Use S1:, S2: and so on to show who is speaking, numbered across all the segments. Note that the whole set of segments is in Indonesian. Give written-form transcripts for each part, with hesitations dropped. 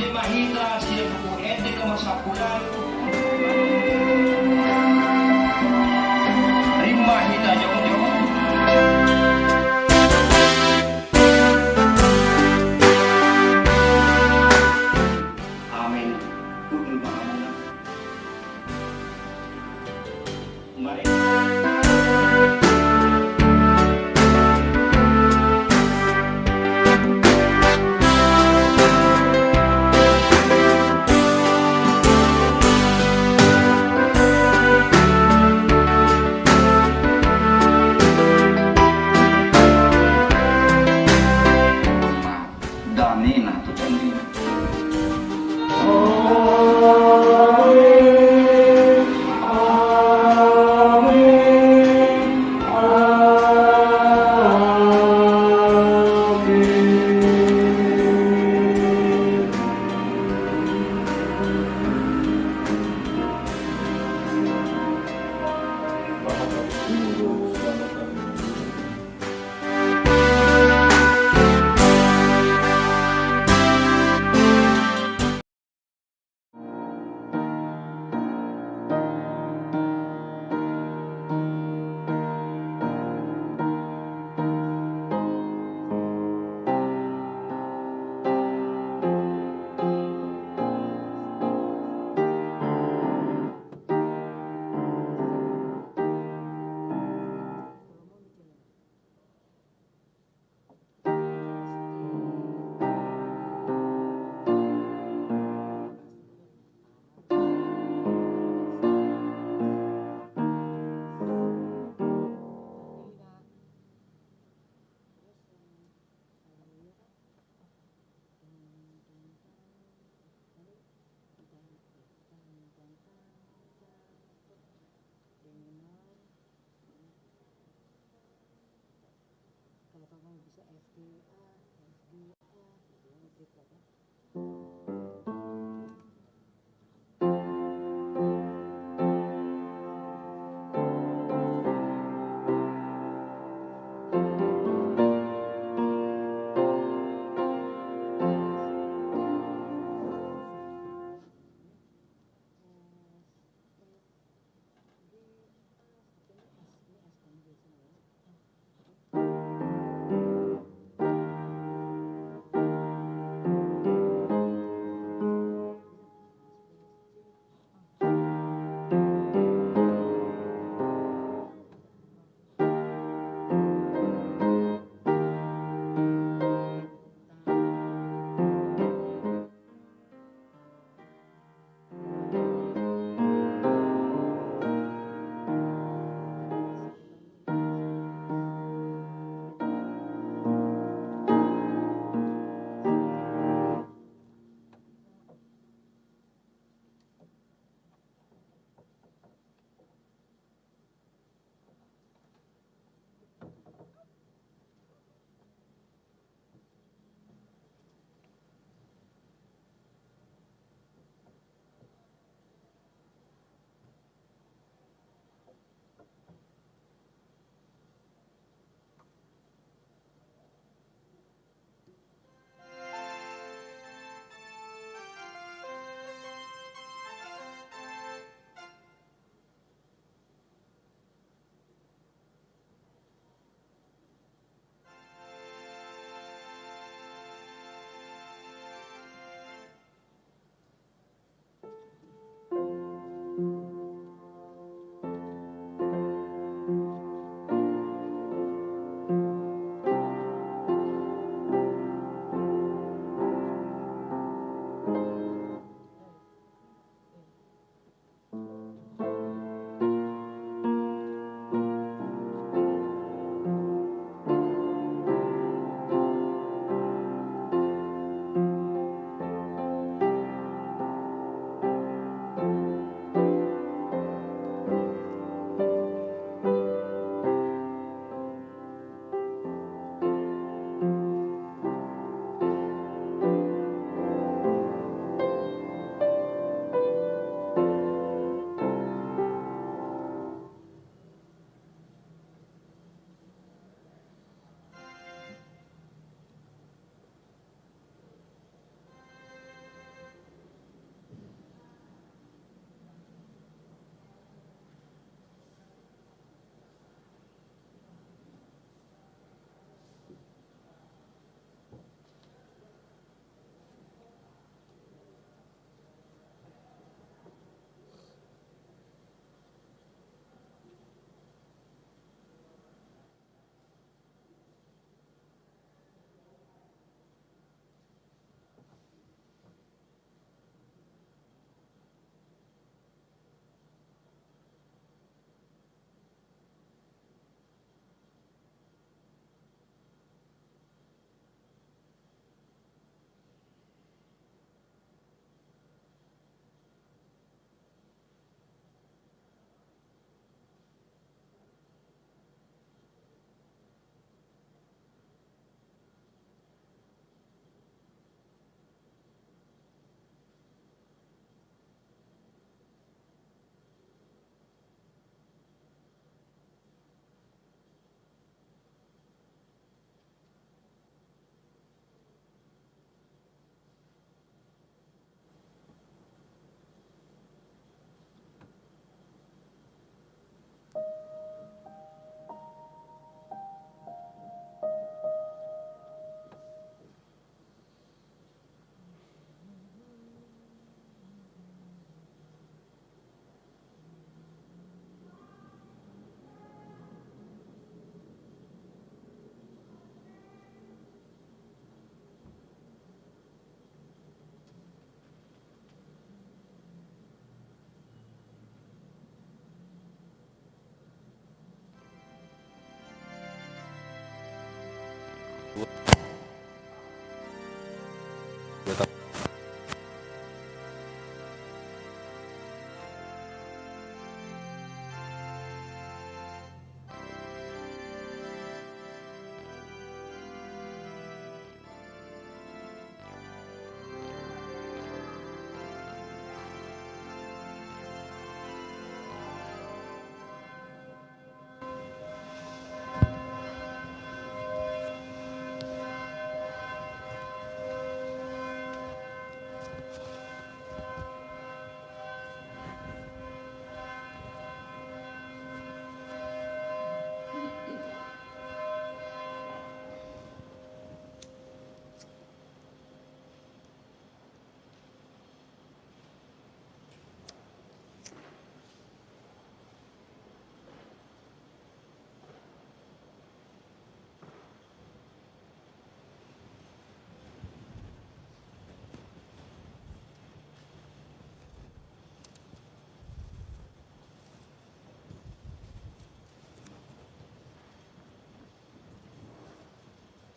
S1: di mahita siya po ete kamasapulan. Rin mahita jauh-jauh. Amin. Tudul mahamuna. Mari. Damina tu tandina.
S2: Kalau kamu bisa FDA, gitu kan.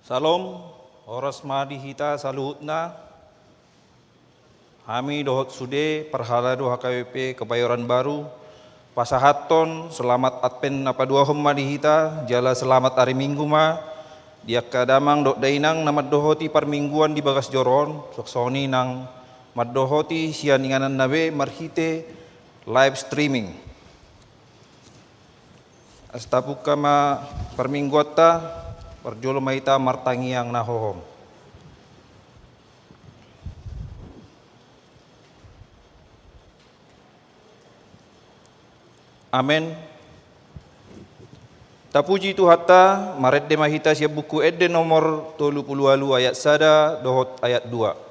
S3: Salam, oras madi hita saluhutna. Kami dohot sude perhala doha KWP Kebayoran Baru. Pasahaton selamat Advent napa dua hom madi hita, jala selamat hari Minggu ma. Diak kadamang dok dainang namad dohoti permingguan di bagas joron, soksoni nang mad dohoti sian inganan nabe marhite live streaming. Astapuka ma permingguata perjolo maita martangi yang nahohom. Amen. Tapuji tu hatta maret de mahita siap buku edde nomor 30 ayat sada dohot ayat 2.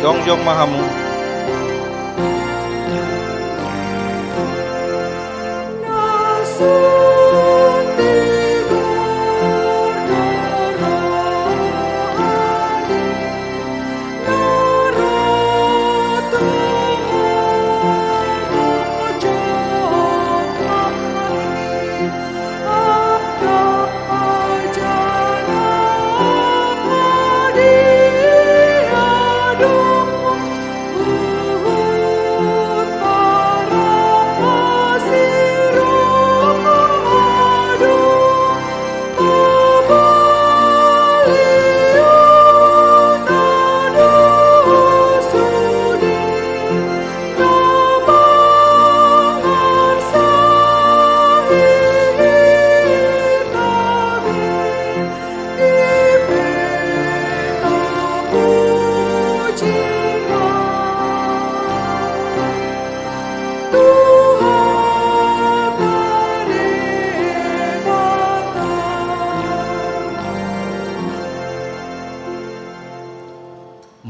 S3: Jongjong mahamu.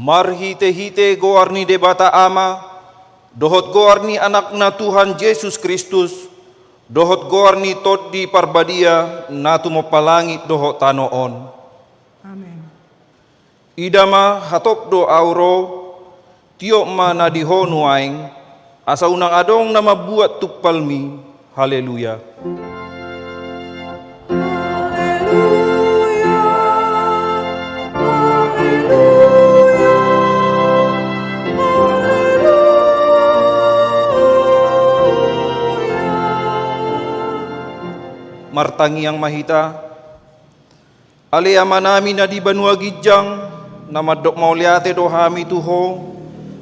S3: Marhite-hite goarni debata ama, dohot goarni anakna Tuhan Yesus Kristus, dohot goarni tot di parbadia, natu mo palangit dohot tanoon.
S4: Amen.
S3: idama hatop do auro tiok mana dihonu aing asa unang adong nama buat tupalmi. Haleluya. Martangi yang mahita, ale amanami na di banua gijang, nama dok mauliate dohami tuho,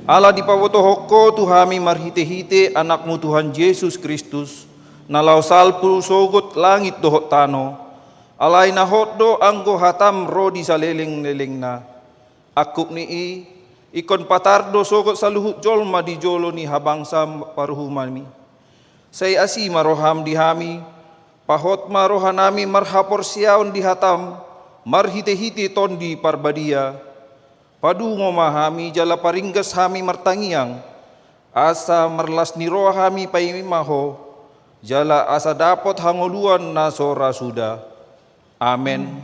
S3: ala di pawoto hoko tuhami marhite-hite anakmu Tuhan Yesus Kristus, nalau salpu sogot langit dohok tano, alai na hotdo anggo hatam rodi saleleng-leleng na, akuk ni ikon patardo sogot saluhut jolma di jolo ni habangsa paruhumami, saya asi maroham dihami, pahot marohanami marhapor siaon di hatam, marhite-hite tondi parbadia, padu ngomahami jala paringgas hami martangiang, asa merlas nirohami paimaho, jala asa dapot hangoluan na sora suda. Amen.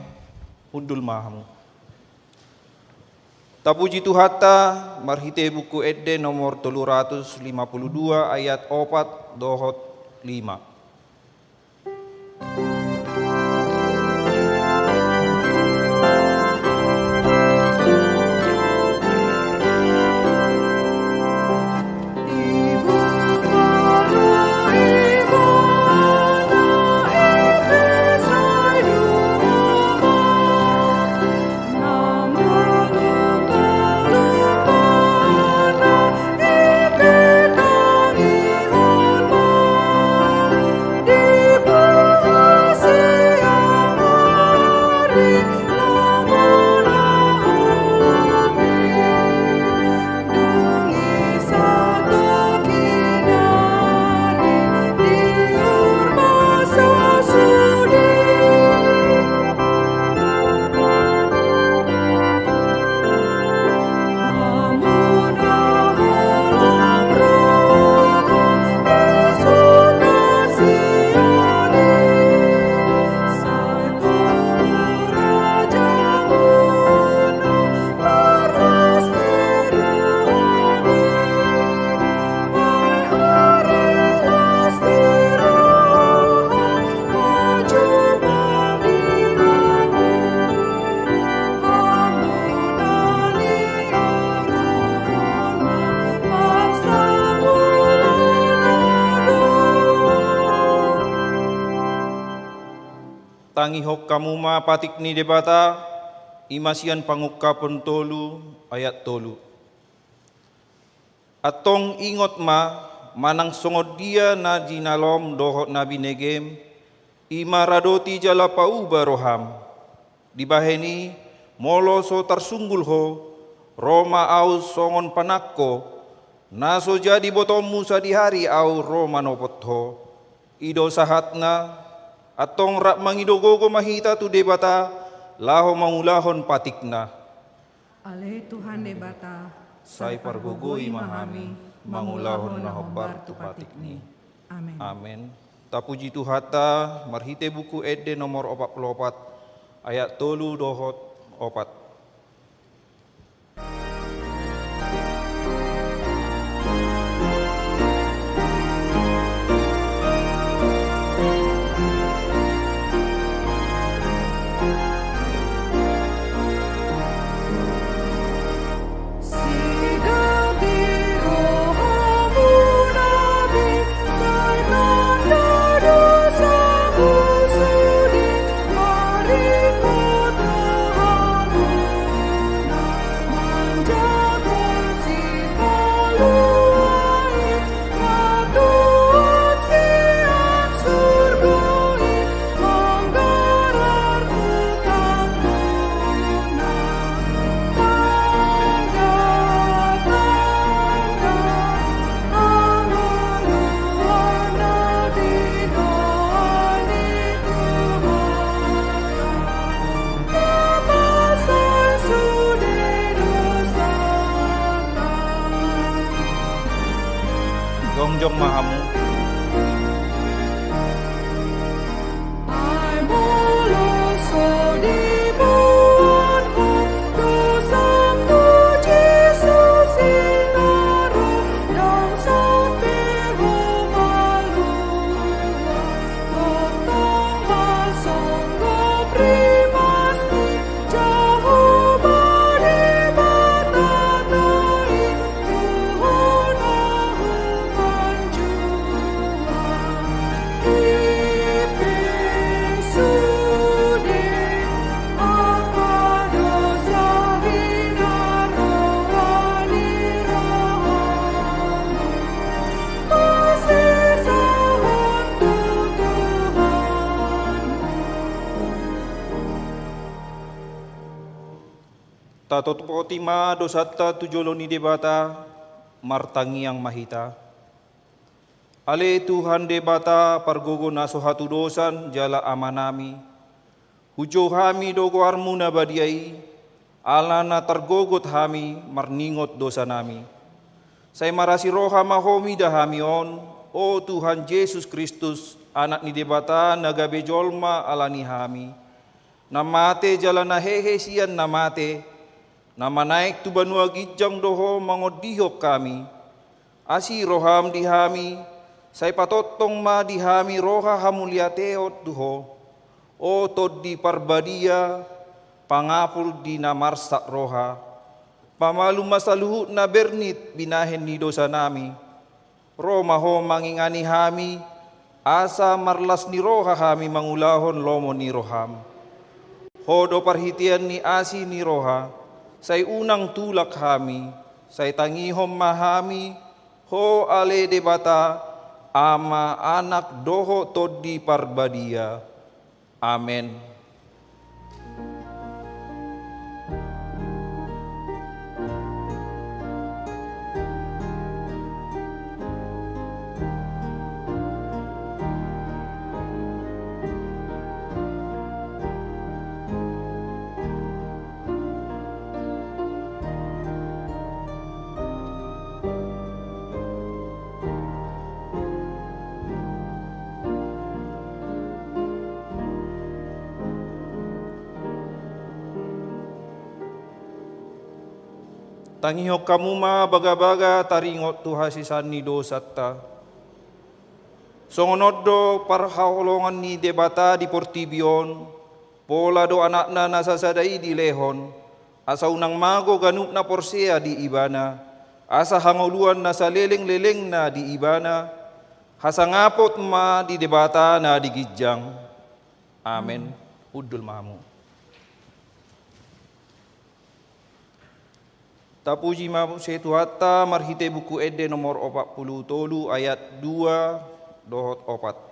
S3: Undul mahamu. Tapuji Tuhata, marhite buku edde nomor 352 ayat 4 dohot 5. Tangi hok kamu ma patik ni debata, imasian pangukapon tolu ayat tolu. Atong ingot ma manang songod dia na jinalom dohot nabi negem, ima radoti jala pauba roham. Dibaheni molo so tersunggul ho, Roma au songon panakko, naso jadi botomu sadihari au Roma nopot ho. Ido sahatna, atong rak mangidogogo mahita tu debata, laho mangulahon patikna.
S4: Ale Tuhan debata,
S3: Sai pargugui mahami, mangulahon na hobar tu patikni.
S4: Amen.
S3: Amen. Tapuji Tuhata, marhite buku edde nomor 44, ayat tolu dohot 4. Gongjong mahamu.
S4: Ai molo so di bon ho dosa
S3: Tatot potima dosata tujoloni debata martangi yang mahita. Ale Tuhan debata pargogo naso hatu dosan jala amanami. Hujo hami dogo armuna badiai. Alana tergogot hami marningot dosa nami. Saya marasi roha mahomi dahami on. O Tuhan Yesus Kristus, anak ni debata nagabe jolma alani hami. Namate jalana hehe sian namate. Nama naik tu banua gijang doho mangodihok kami. Asi roham dihami. Saya patotong ma dihami roha hamuliateot duho. O tod di parbadia. Pangapul di namarsak roha. Pamalu masaluhut na bernit binahen ni dosa nami. Roma ho mangingani hami. Asa marlas ni roha hami mangulahon lomo ni roham. Hodo parhitian ni asi ni roha. Say unang tulak hami. Say tangihom mahami. Ho ale debata. Ama anak doho todi parbadia. Amen. Tangihok kamu ma baga-baga taringot tuhasisan ni dosata. Songonodo parhaolongan ni debata di Portibion. Pola do anakna nasasadai di lehon. Asa unang mago ganuk na porsea di ibana. Asa hangoluan na saleleng-leleng na di ibana. Hasangapot ma di debata na di gijang. Amen. Udul mamu. Tapuji mabu setu hatta marhite buku ede nomor 40 ayat 2 dohot 4.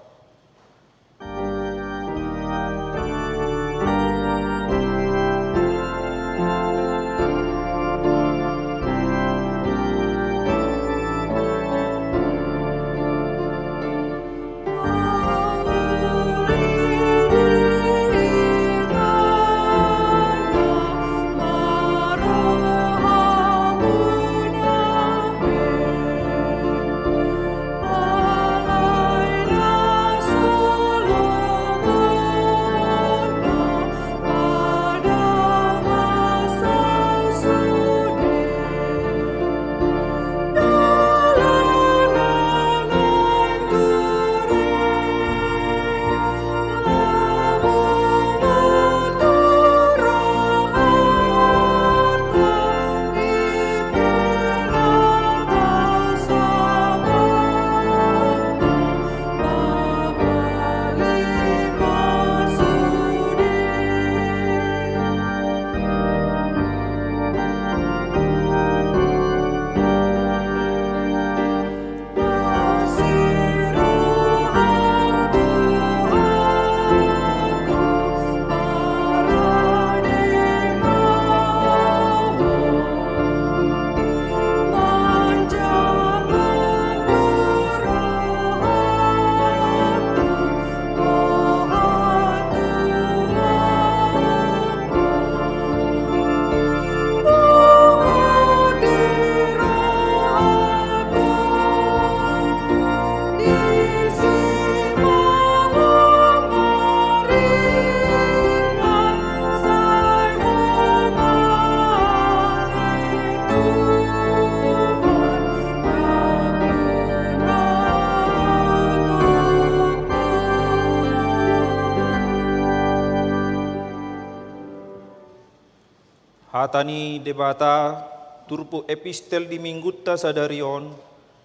S3: Hatani debata turpu epistel di minggutta sadarion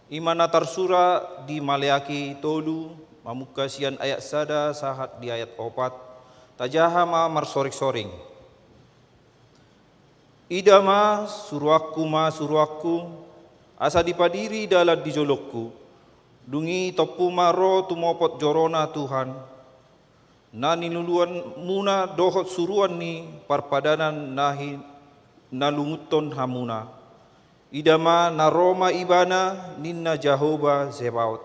S3: imana tarsura di Maleaki tolu mamukasian ayat sada sahat di ayat 4 tajahama marsorik-soring. Idama suruakku asa dipadiri dalat di jolokku dungi topu maro tumopot jorona Tuhan na niluluan muna dohot suruan ni parpadanan nahi nalunguton hamuna. Idama naroma ibana ninna Jehovah Zebaot.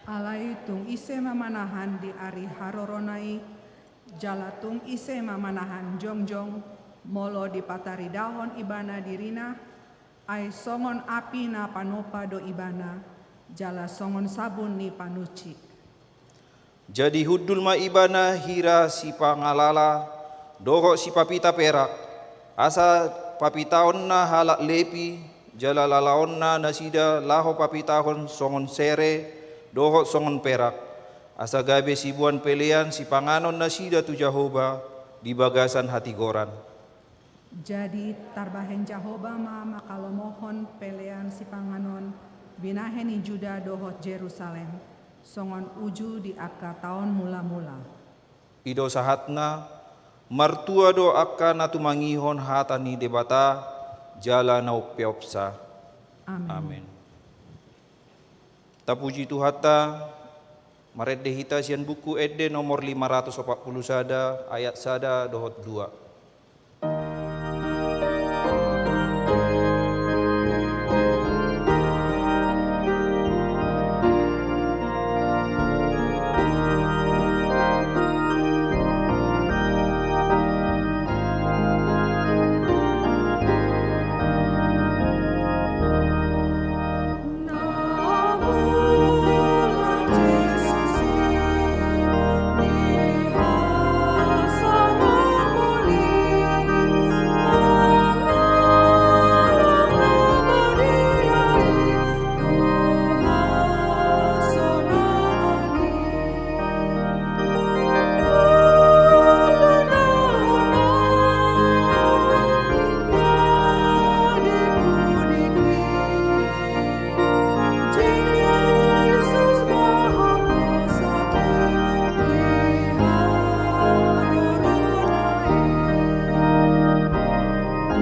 S4: Alai tung ise mamanahan di ari haroronai, jala tung ise mamanahan jongjong, molo di patari dahon ibana dirina, ai songon api na panopa do ibana, jala songon sabun ni panuci.
S3: Jadi hudul ma ibana hira si pangalala, doho si papita perak, asa papitaon na halak lepi, jala lalaon na nasida laho papitahon songon sere, doho songon perak, asa gabe si buan pelean si panganon nasida tu Jehovah di bagasan hati goran.
S4: Jadi tarbahen Jehovah ma makalomohon pelean si panganon, binaheni Juda dohot Jerusalem, songon uju di akka tahun mula-mula.
S3: Ido sahatna, martua do akka natu mangihon hatani debata, jala naupiopsa. Amin. Tapuji Tuhata, maredde hita sian buku edde nomor 540 sada, ayat sada dohot 2.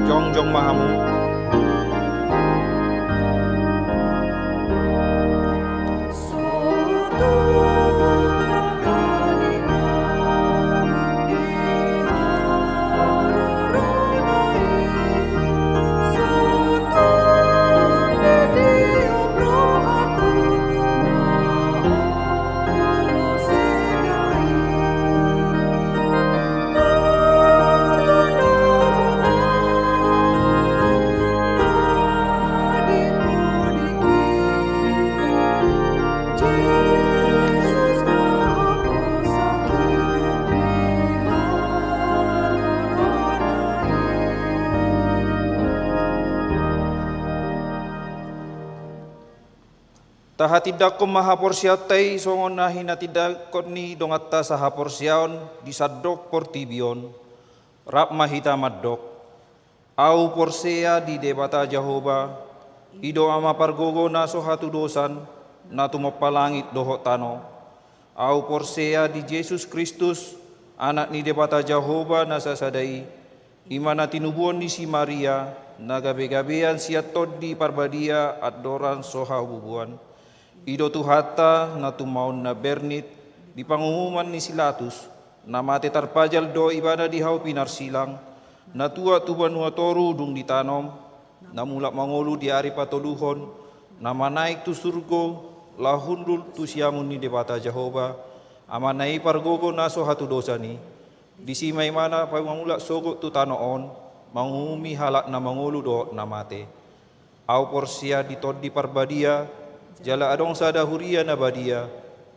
S3: Jongjong mahamu, taha tidak ko mahaporsiatai songon nahi na tidak ko ni dongatta sahaporsiaon disadok portibion rap mahita maddok au porsea di debata Jehovah ido ama pargogo na sohatu dosan na tumapalangit doho tano au porsea di Yesus Kristus anak ni debata Jehovah na sasadai imana tinubuon ni si Maria na gabe-gabean siya tod di parbadia adoran soha bubuan. Ido Tuhata na tumaon na bernit di pangumuman ni Silatus na mate tarpajal do ibada di hau pinarsilang na tua tuban toru dung ditanom na mulak mangolu di ari patoluhon na manaik tu surgo lahundul tu siamun ni debata Jehovah amanai pargogo naso hatu dosa ni di simai mana pamulak sogo tu tanoon mangumi halak na mangolu do na mate au porsia di tod di parbadia jala adong sada huria nabadia,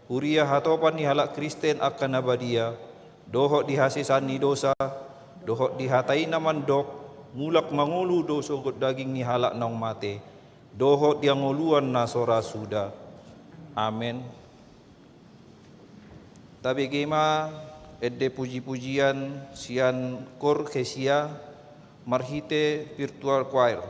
S3: huria hatopan ni halak Kristen akan nabadia, dohok dihasisan ni dosa, dohok dihatai naman dok, mulak mangulu dosa kot daging ni halak nang mate, dohok diangoluan nasora suda. Amin. Tabi gema edde puji-pujian sian kor kesia marhite virtual choir.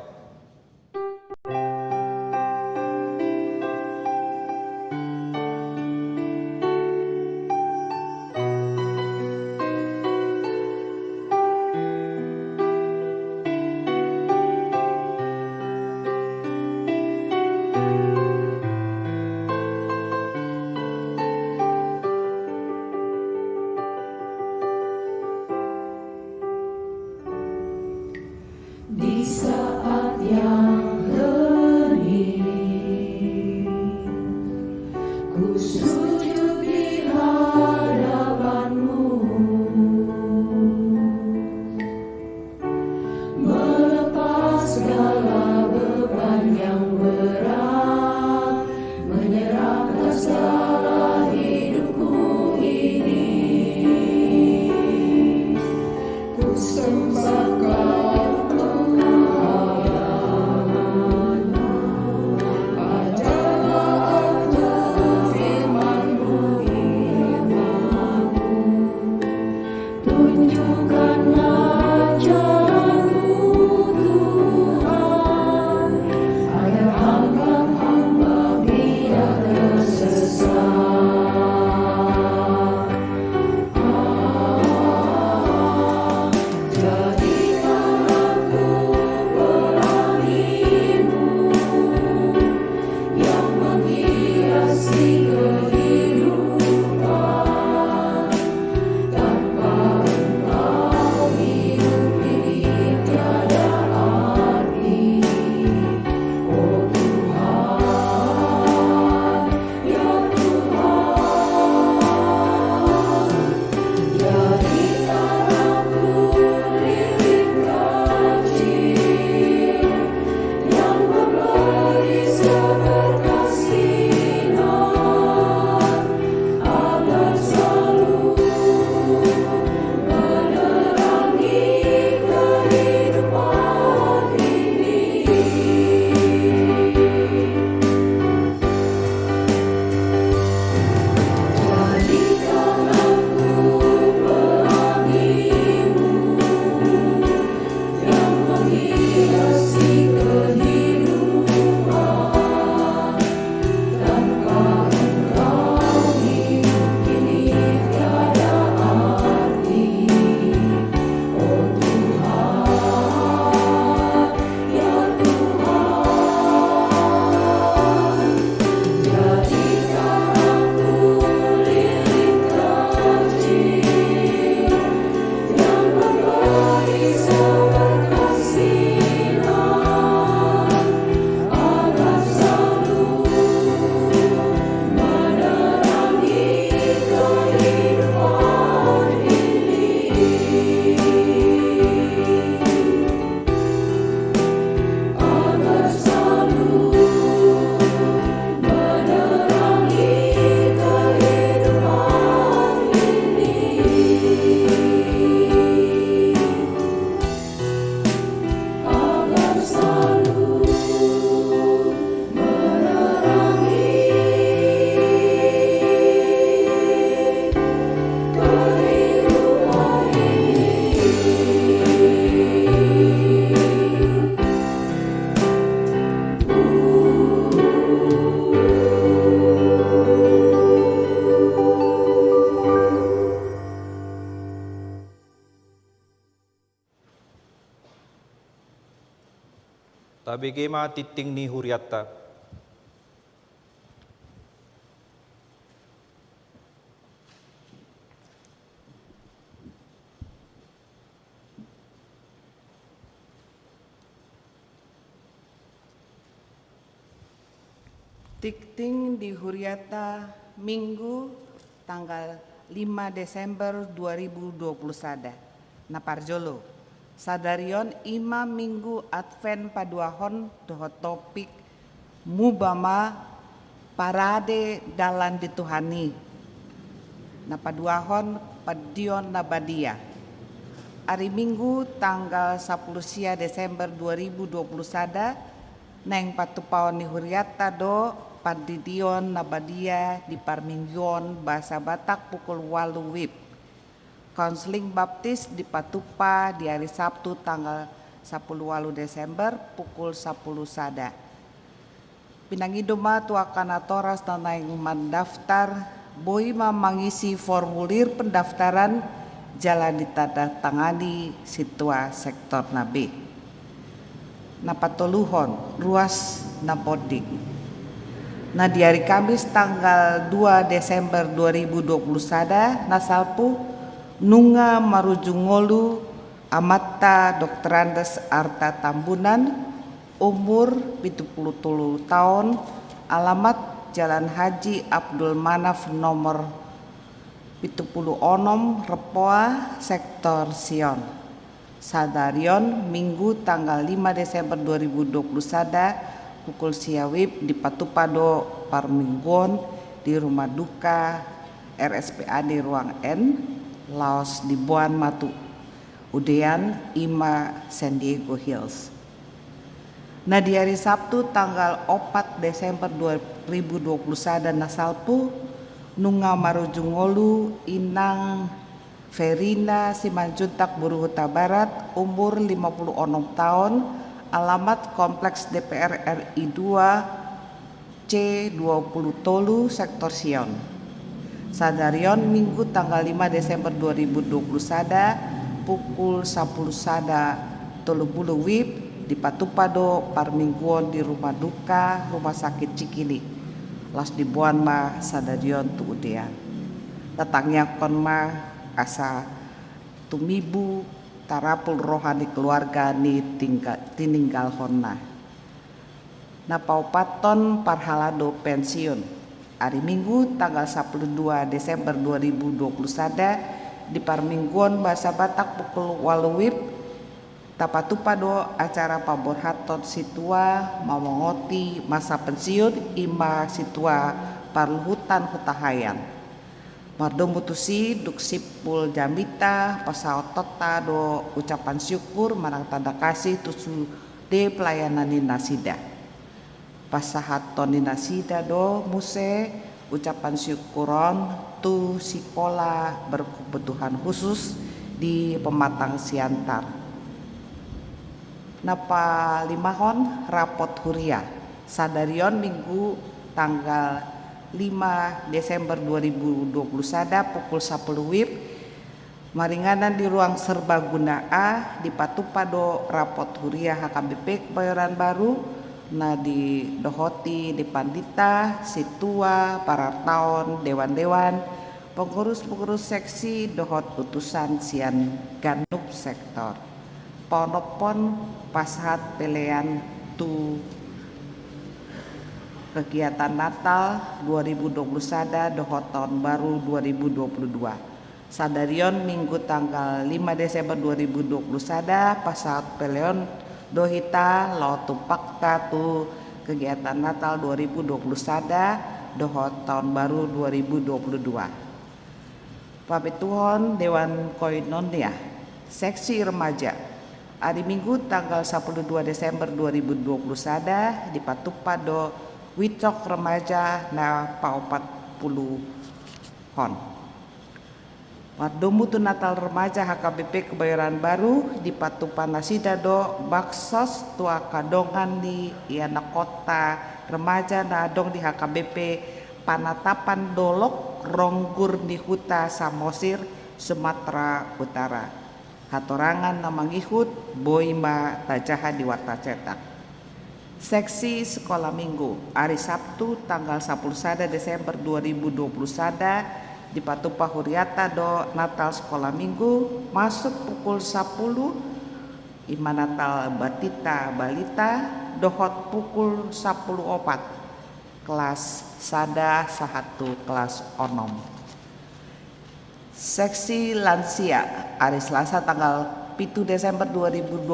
S3: Tabe kema titing ni huriatta.
S5: Tikting di Huriata Minggu tanggal 5 Desember 2021. Naparjolo. Sadarion ima minggu Advent paduahon doho topik mubama parade dalan dituhani. Napaduahon padion nabadia. Hari Minggu tanggal 10 Desember 2021 neng patupaon ni Huriata do padidion nabadia di Parminggon bahasa Batak pukul 8 WIB. Konseling baptis di Patupa di hari Sabtu tanggal 10 Desember pukul 10 sada. Pinangidoma tuakana toras tanai mendaftar boi mangisi formulir pendaftaran jalan ditandatangani situa sektor nabe. Napatoluhon ruas napodik. Nah di hari Kamis tanggal 2 Desember 2021 nasalpu nunga marujungolu amata Dr. Andes Arta Tambunan umur 73 tahun alamat Jalan Haji Abdul Manaf nomor 76 Repoa sektor Sion. Sadarion Minggu tanggal 5 Desember 2021 pukul siawib di Patupado Parminggon di rumah duka RSPAD Ruang N Laos di Buan Matu Udean Ima San Diego Hills. Nah di hari Sabtu tanggal 4 Desember 2021 nasalpu nunga marujungolu inang Verina Simanjuntak Buruhuta Barat umur 56 tahun alamat Kompleks DPR RI 2 C20 Tolu sektor Sion. Sadarion Minggu tanggal 5 Desember 2021 pukul 10 sada 30 WIB di Patupado Parminggon di rumah duka Rumah Sakit Cikili. Las di Buan ma sadarion tu udean. Datangnya kon ma asa tumibu tarapul rohani keluarga ni tininggal honna. Napaupaton parhalado pensiun. Hari Minggu tanggal 12 Desember 2021 di Parminggon bahasa Batak pukul 8 WIB tapatupado acara paborhaton situa mamongoti masa pensiun ima situa parluhutan hutahayan. Mardo mutusi duk sipul jambita pasaot tota do ucapan syukur marang tanda kasih tusu de pelayanan ni nasida. Pasahaton ni nasida do muse ucapan syukuron tu sikola berkebutuhan khusus di Pematang Siantar. Napa limahon rapot huria sadarion Minggu tanggal 5 Desember 2021 pukul 10 WIB maringanan di ruang serbaguna A di Patupado rapot huria HKBP Kebayoran Baru na di dohoti di pandita situa para taon dewan-dewan pengurus-pengurus seksi dohot utusan sian ganup sektor ponopon pashat pelean tu kegiatan Natal 2021 dohot tahun baru 2022. Sadarion Minggu tanggal 5 Desember 2021 pasat peleon dohita lo tupakta tu kegiatan Natal 2021 dohot tahun baru 2022. Pabituhon Dewan Koinon ya seksi remaja hari Minggu tanggal 12 Desember 2021 di Patupado Wicok remaja na paupat puluh hon. Mardomu tu Natal remaja HKBP Kebayoran Baru di Patupan Nasida do baksos tua kadongan di iana kota remaja na adong di HKBP Panatapan Dolok Ronggur di Huta Samosir Sumatera Utara. Hatorangan na mangihut boima tajaha di warta cetak. Seksi sekolah minggu hari Sabtu tanggal 11 Desember 2020 di Patupa Huriata do Natal sekolah minggu masuk pukul 10 Ima Natal Batita Balita dohot pukul 10.04 kelas sada sahatu kelas onom. Seksi lansia hari Selasa tanggal 7 Desember 2020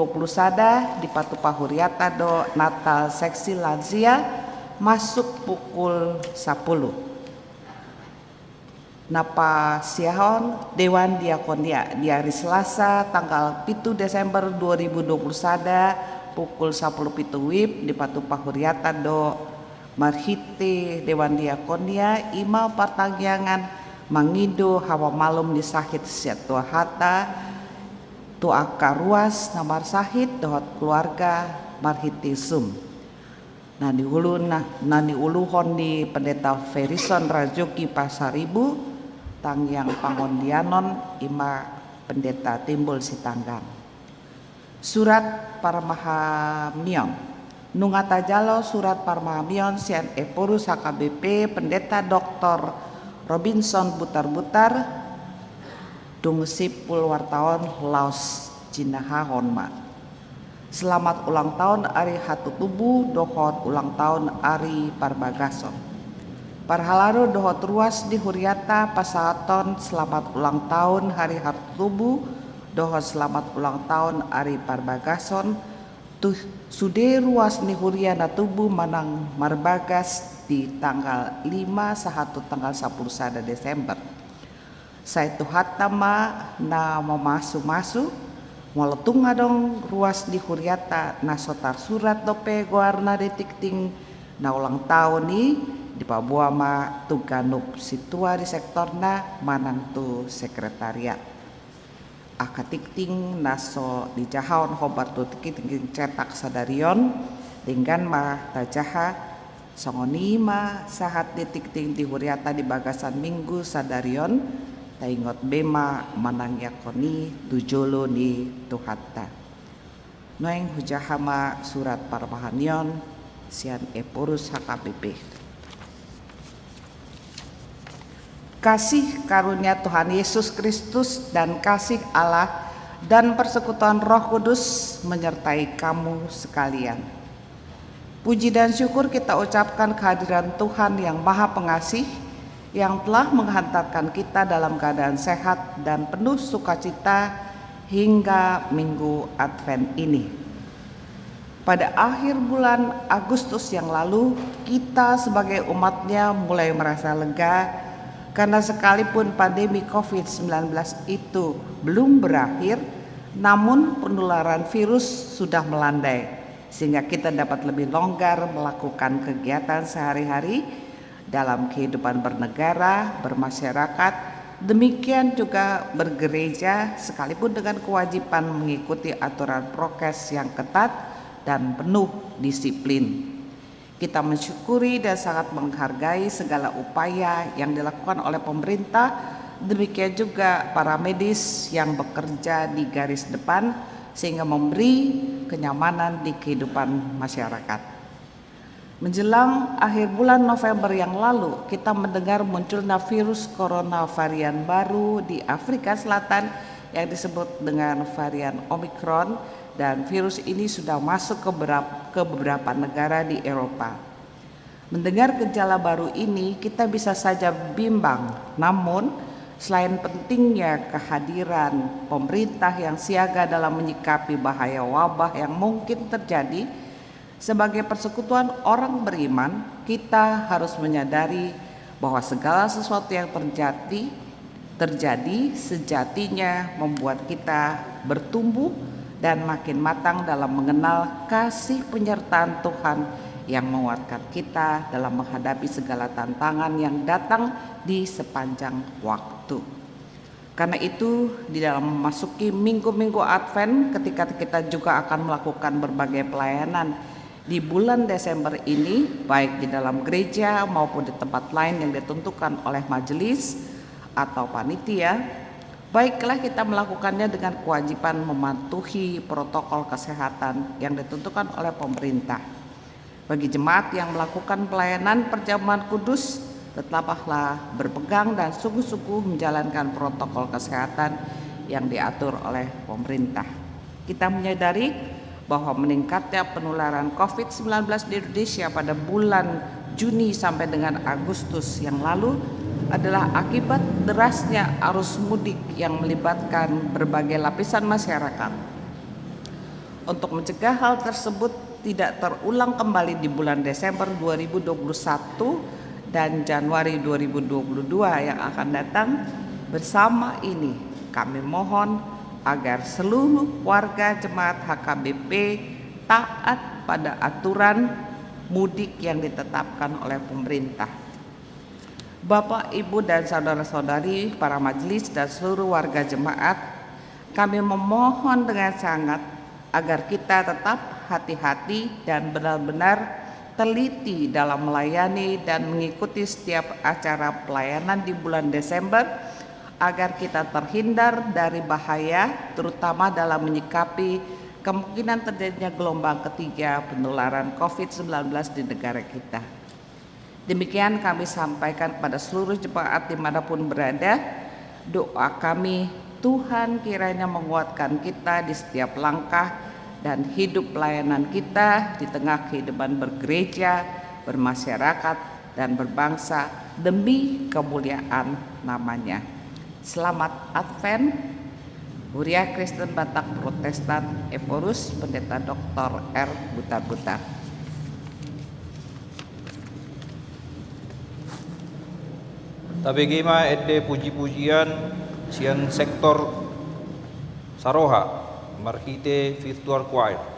S5: di Patupa Huriata do Natal seksi lansia masuk pukul 10. Napa siahon Dewan Diakonia di hari Selasa tanggal 7 Desember 2021 pukul 10 WIB di Patupa Huriata do Marhite Dewan Diakonia ima partangyangan mangido hawa malum di sahit siatua hata tu aka ruas namar sahit dohot keluarga Marhite Sum. Nani uluhon di Pendeta Ferison Rajoki Pasaribu tangyang pangondianon ima Pendeta Timbul Sitanggang. Surat Parmahamion Nungata Jalo surat Parmahamion sian Epurus HKBP Pendeta Dr. Robinson Butar-Butar Dungesipul wartawan Laos Jinaha Honma. Selamat ulang tahun Ari Hatutubu dohot ulang tahun Ari Parbagason. Parhalaro dohot ruas di Huriata Pasaton selamat ulang tahun Hari Hatutubu dohot selamat ulang tahun Ari Parbagason. Tuh sude ruas ni Huriana tubu manang marbagas di tanggal 5 sahatu tanggal 11 Desember. Saitu hatama na memasu-masu meletung adong ruas di Huriata na sotar surat dope guarna detikting na ulang tahun ni di pabuama tuganup situa di sektorna manang tu sekretariat akatikting naso di jahaon hobar tu tikiting cetak sadarion dengan ma tajaha songonima sahat detikting di Huriata di bagasan minggu sadarion taingot bema manang yakoni tujolo ni tuhata. Noeng hujahama surat Parmahanion sian Epurus HKBP. Kasih karunia Tuhan Yesus Kristus dan kasih Allah dan persekutuan Roh Kudus menyertai kamu sekalian. Puji dan syukur kita ucapkan kehadiran Tuhan yang Maha Pengasih yang telah menghantarkan kita dalam keadaan sehat dan penuh sukacita hingga minggu Advent ini. Pada akhir bulan Agustus yang lalu, kita sebagai umatnya mulai merasa lega karena sekalipun pandemi COVID-19 itu belum berakhir, namun penularan virus sudah melandai sehingga kita dapat lebih longgar melakukan kegiatan sehari-hari dalam kehidupan bernegara, bermasyarakat, demikian juga bergereja sekalipun dengan kewajiban mengikuti aturan prokes yang ketat dan penuh disiplin. Kita mensyukuri dan sangat menghargai segala upaya yang dilakukan oleh pemerintah, demikian juga para medis yang bekerja di garis depan sehingga memberi kenyamanan di kehidupan masyarakat. Menjelang akhir bulan November yang lalu, kita mendengar munculnya virus corona varian baru di Afrika Selatan yang disebut dengan varian Omicron, dan virus ini sudah masuk ke beberapa negara di Eropa. Mendengar gejala baru ini, kita bisa saja bimbang, namun selain pentingnya kehadiran pemerintah yang siaga dalam menyikapi bahaya wabah yang mungkin terjadi, sebagai persekutuan orang beriman, kita harus menyadari bahwa segala sesuatu yang terjadi sejatinya membuat kita bertumbuh dan makin matang dalam mengenal kasih penyertaan Tuhan yang menguatkan kita dalam menghadapi segala tantangan yang datang di sepanjang waktu. Karena itu, di dalam memasuki minggu-minggu Advent, ketika kita juga akan melakukan berbagai pelayanan di bulan Desember ini, baik di dalam gereja maupun di tempat lain yang ditentukan oleh majelis atau panitia, baiklah kita melakukannya dengan kewajiban mematuhi protokol kesehatan yang ditentukan oleh pemerintah. Bagi jemaat yang melakukan pelayanan perjamuan kudus, tetaplah berpegang dan sungguh-sungguh menjalankan protokol kesehatan yang diatur oleh pemerintah. Kita menyadari bahwa meningkatnya penularan COVID-19 di Indonesia pada bulan Juni sampai dengan Agustus yang lalu adalah akibat derasnya arus mudik yang melibatkan berbagai lapisan masyarakat. Untuk mencegah hal tersebut tidak terulang kembali di bulan Desember 2021 dan Januari 2022 yang akan datang, bersama ini kami mohon agar seluruh warga jemaat HKBP taat pada aturan mudik yang ditetapkan oleh pemerintah. Bapak, Ibu, dan saudara-saudari, para majelis dan seluruh warga jemaat, kami memohon dengan sangat agar kita tetap hati-hati dan benar-benar teliti dalam melayani dan mengikuti setiap acara pelayanan di bulan Desember agar kita terhindar dari bahaya, terutama dalam menyikapi kemungkinan terjadinya gelombang ketiga penularan COVID-19 di negara kita. Demikian kami sampaikan kepada seluruh jemaat dimanapun berada. Doa kami, Tuhan kiranya menguatkan kita di setiap langkah dan hidup pelayanan kita di tengah kehidupan bergereja, bermasyarakat, dan berbangsa demi kemuliaan namanya. Selamat Advent, Huria Kristen Batak Protestan Eforus, Pendeta Dr. R. Butar-Butar.
S3: Tabegima ede puji-pujian sian sektor Saroha Marhite Virtual Choir.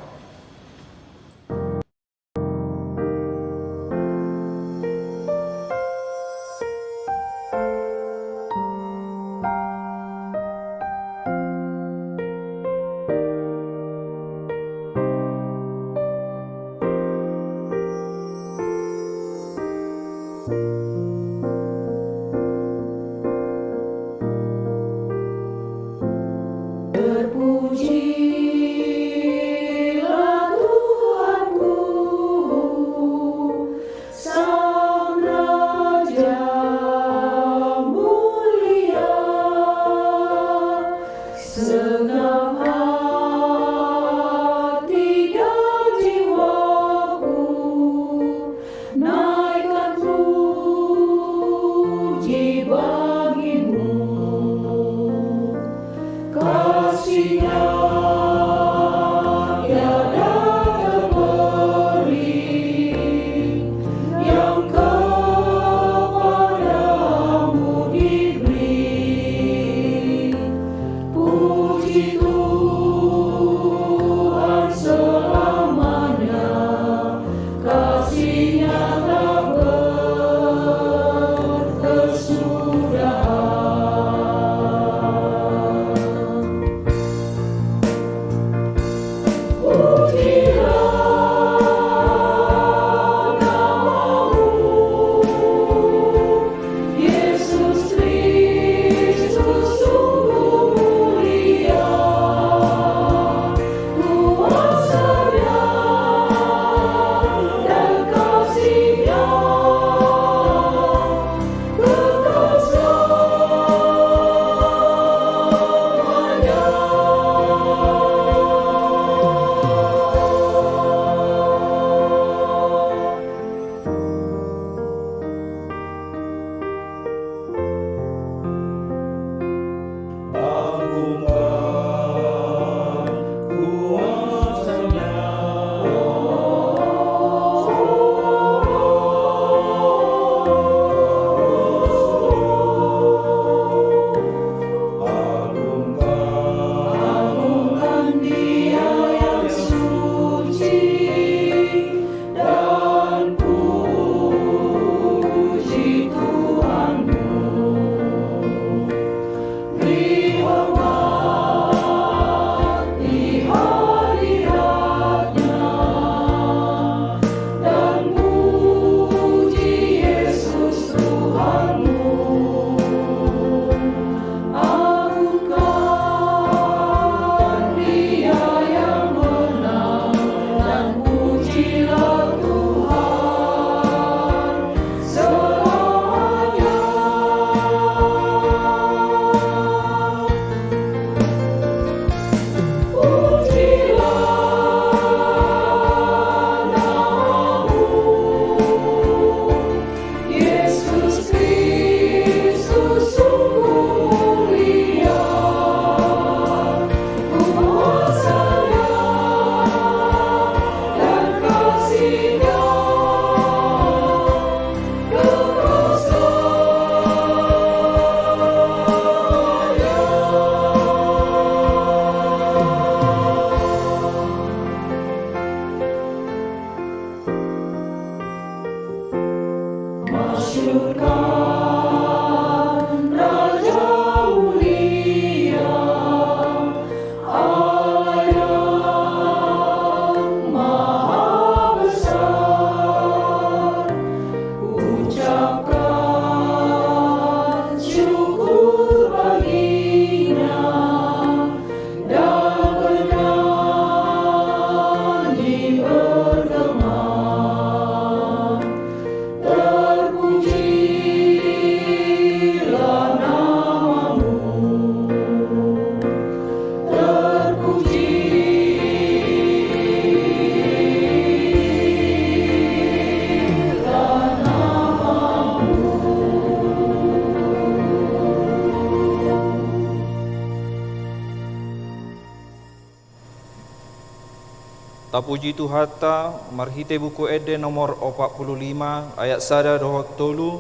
S3: Tapuji Tuhata marhite buku ede nomor 45 ayat sada dohot tolu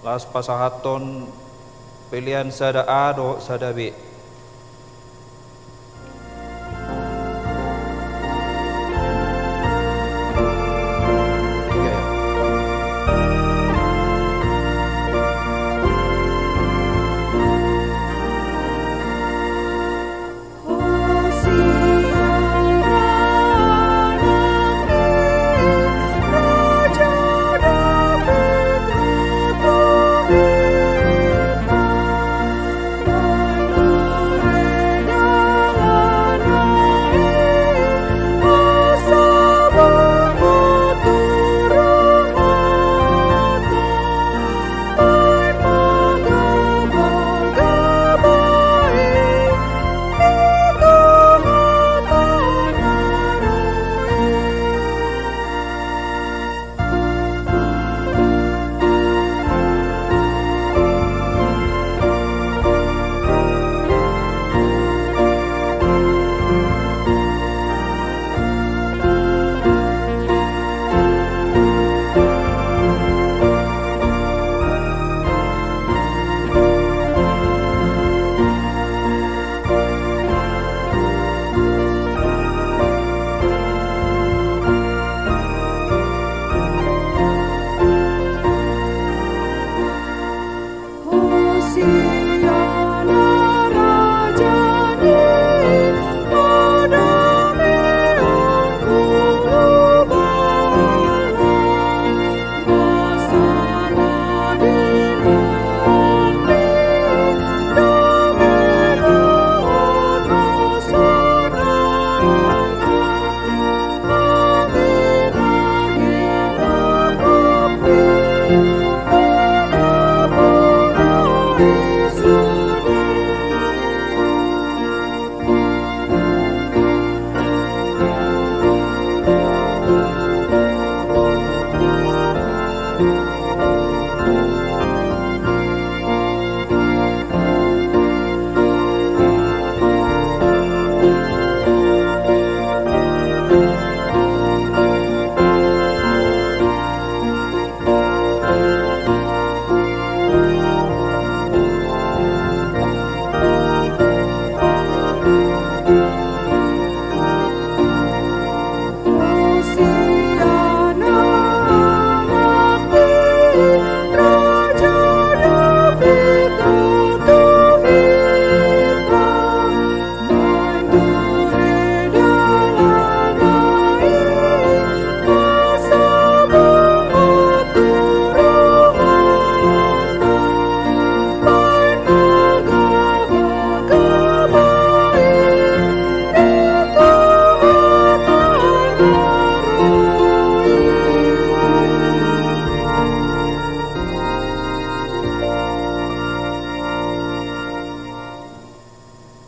S3: las pasahaton pilihan sada A dohot sada B.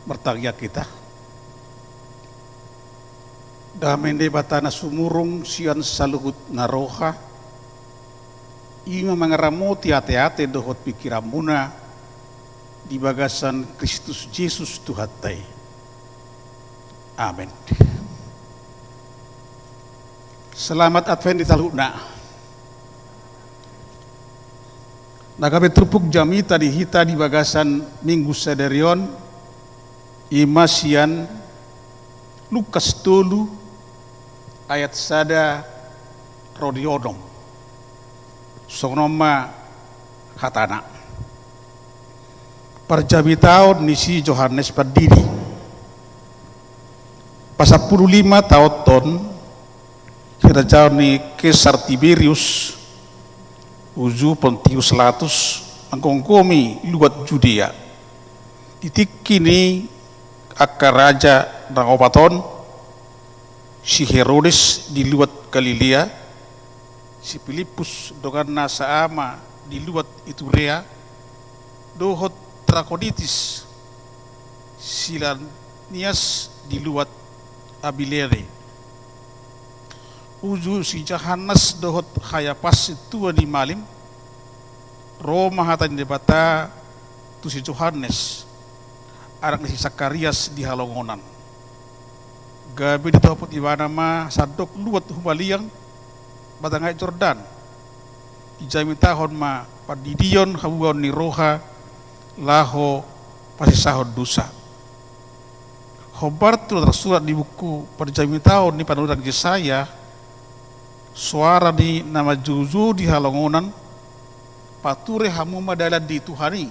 S6: Bertagya kita damende batana sumurung sian saluhut naroha ima mangaramuti ate-ate dohot pikiramuna di bagasan Kristus Yesus Tuhatai. Amin. Selamat Advent di taluna. Nagabe trupuk jami tadi hita di bagasan Minggu Sederion Imasian Lukas 3 ayat sada rodiodong sonoma hatana parjabitao nisi Yohanes berdiri pasal 15 tahun kirajau ni Kesar Tiberius uju Pontius Latus angkongkomi luat Judea titik kini akar raja Rangopaton si Herodes di luat Galilea, si Filipus dengan nasa ama di luat Iturea, dohot Trakonitis, Silanias di luat Abilene, uju si Johannes dohot Hayapas itu di malim, Roma hatan debata tu si Johannes, arang si Sakarias di halongonan. gabi di topot ibana ma sadok luat humaliang batangai Jordan ijami tahon ma padidion habuan ni roha laho pasisahon dusa khobar tu tersurat di buku perjami tahun ni panuran Yesaya suara di nama juzu di halongonan pature hamuma dalam di Tuhani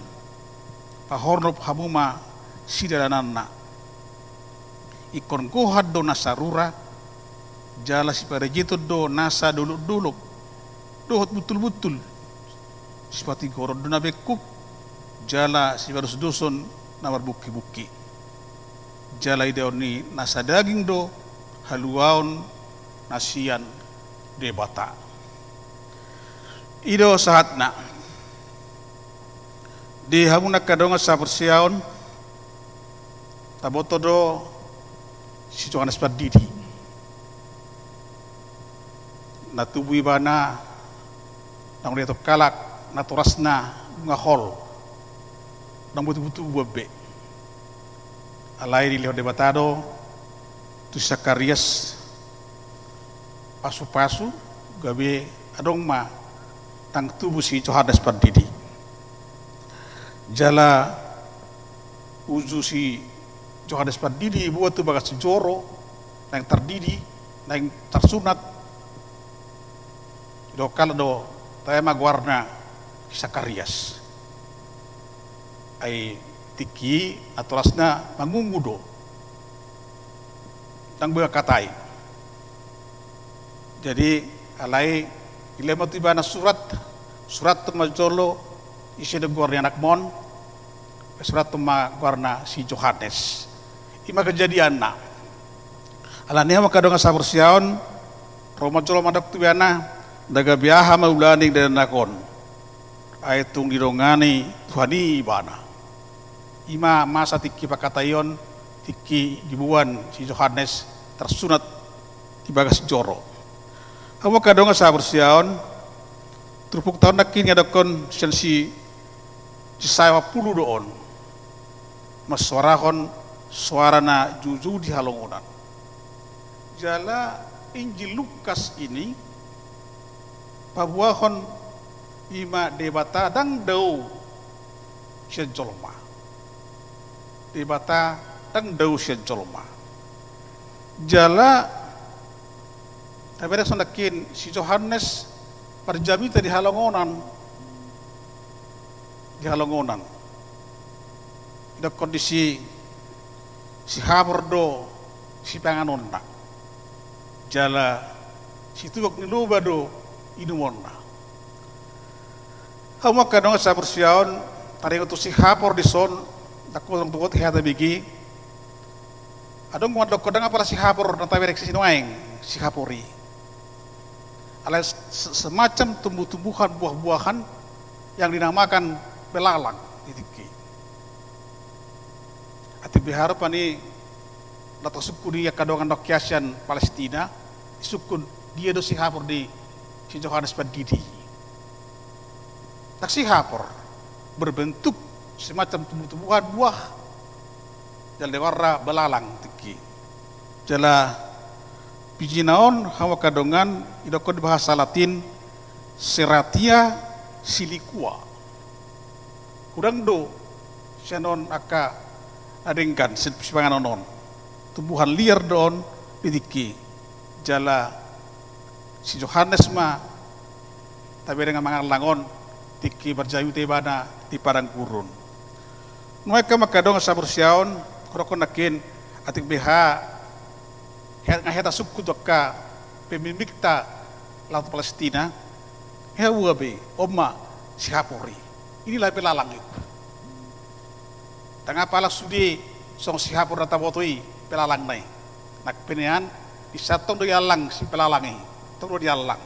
S6: pahornop hamuma sidalananna ikon kohad do nasarura jala si parejito do nasa dulu dohot betul-betul seperti gorod do nabekuk jala si barus doson namar buki-buki jala ideon ni nasa daging do haluaon nasian debata ido sahatna di hamuna kadonga sa persiaon taboto do si Johannes Pardidi na tubuh ibana nang dito kalak na turasna nga hol nang butu-butu buabe alay di leho debatado tu Sakarias pasu-pasu gabe adong ma tang tubuh si Johannes Pardidi jala uzu si Johannes Pardidi buat tu bagas joro nang terdidi nang tersunat do kala do tema guarna Sakarias ai tiki atulasna mangungudo nang berkatai jadi alai ilemu tibana surat majolo isi de guarna anak mon surat tuma guarna si Johannes ima kejadian na alania makadonga sabar siaon roma jolo madak tubiana daga biaha maulaning dan nakon aitung dirongani Tuhani ibana ima masa tiki pakatayon tiki dibuan si Johannes tersunat di bagas joro kamu kadonga sabar siaon terpuk tahun nakini adakon si saya puluh doon mas suarana juju di halongonan jala Injil Lukas ini pabuahon ima debata dang dau sian jolma debata dang dau sian jolma jala tapi sondakin si Johannes parjamita di halongonan ada kondisi si habordo si panganonna jala si tubak niluba do inumonna kamu kadang sa persiaon tari utus si hapor di son takut orang tukot hata bigi adong mo adok kodang apa si hapor na tawerek si sinuaing si hapori ala semacam tumbuh-tumbuhan buah-buahan yang dinamakan belalang ditiki ati biharap ani lato suku dia kadongan dokyasyan Palestina sukun dia do si hapor di si Johannes Pardidi tak si hapor berbentuk semacam tumbuh-tumbuhan buah jala warna belalang tiki jala pijinaon hawa kadongan idokon di bahasa Latin Serratia siliqua kurang do sianon aka adengkan sipangan onon tumbuhan liar doon ditiki jala si Johannes ma tapi dengan mangalangon tiki berjayu tebana di padang gurun mereka makadong sa bersiaon korokon nakin atik beha ngaheta suku doka pemimikta laut Palestina hewabe oma si hapori inilah belalang itu tengah pala sudi song si hapor na tabotoi pelalang nai nak penean isatong do yalang si pelalangi tong do yalang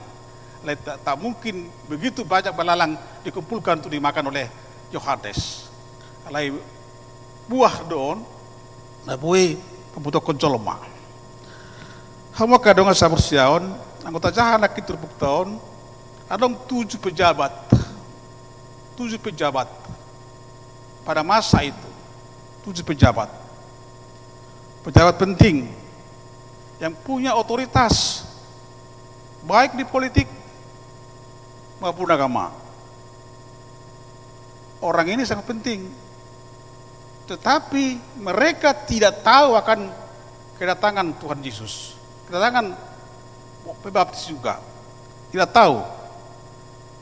S6: tak mungkin begitu banyak belalang dikumpulkan untuk dimakan oleh Yohanes alai buah doon na buih pembutuh koncoloma hama kadonga sa bersiaon anggota jahan laki terbuk tahun adong 7 pejabat pada masa itu 7 pejabat penting yang punya otoritas baik di politik maupun agama. Orang ini sangat penting, tetapi mereka tidak tahu akan kedatangan Tuhan Yesus, kedatangan pembaptis juga, tidak tahu.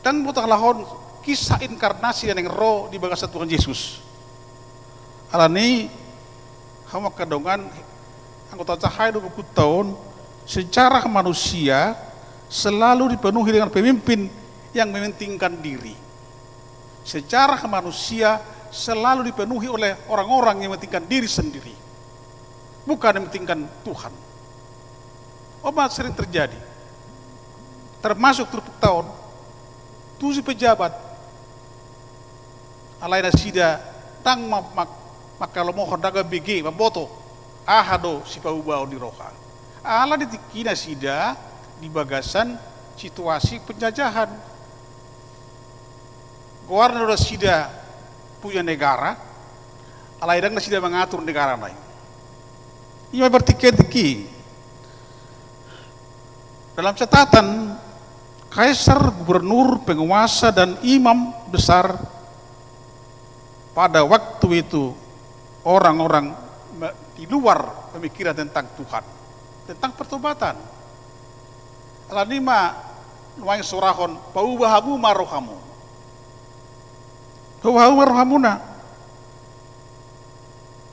S6: Dan butuh lahon kisah inkarnasi dan yang roh di bagasa Tuhan Yesus. Alani hama kadongan anggota cahaya 20 tahun secara manusia selalu dipenuhi dengan pemimpin yang mementingkan diri. Secara manusia selalu dipenuhi oleh orang-orang yang mementingkan diri sendiri, bukan yang mementingkan Tuhan. Obat sering terjadi, termasuk 20 tahun 7 pejabat alaina sida tang makalo mohon daga BG maboto ahado si paubao di roha ala ditikina sida di bagasan situasi penjajahan. Guarna sida punya negara, alaidang na sida mengatur negara lain. Ia bertiki-tiki. Dalam catatan, kaisar, gubernur, penguasa, dan imam besar pada waktu itu orang-orang di luar pemikiran tentang Tuhan, tentang pertobatan. Alanima nuang surahon paubahamu marohamu. Paubahamu marohamuna.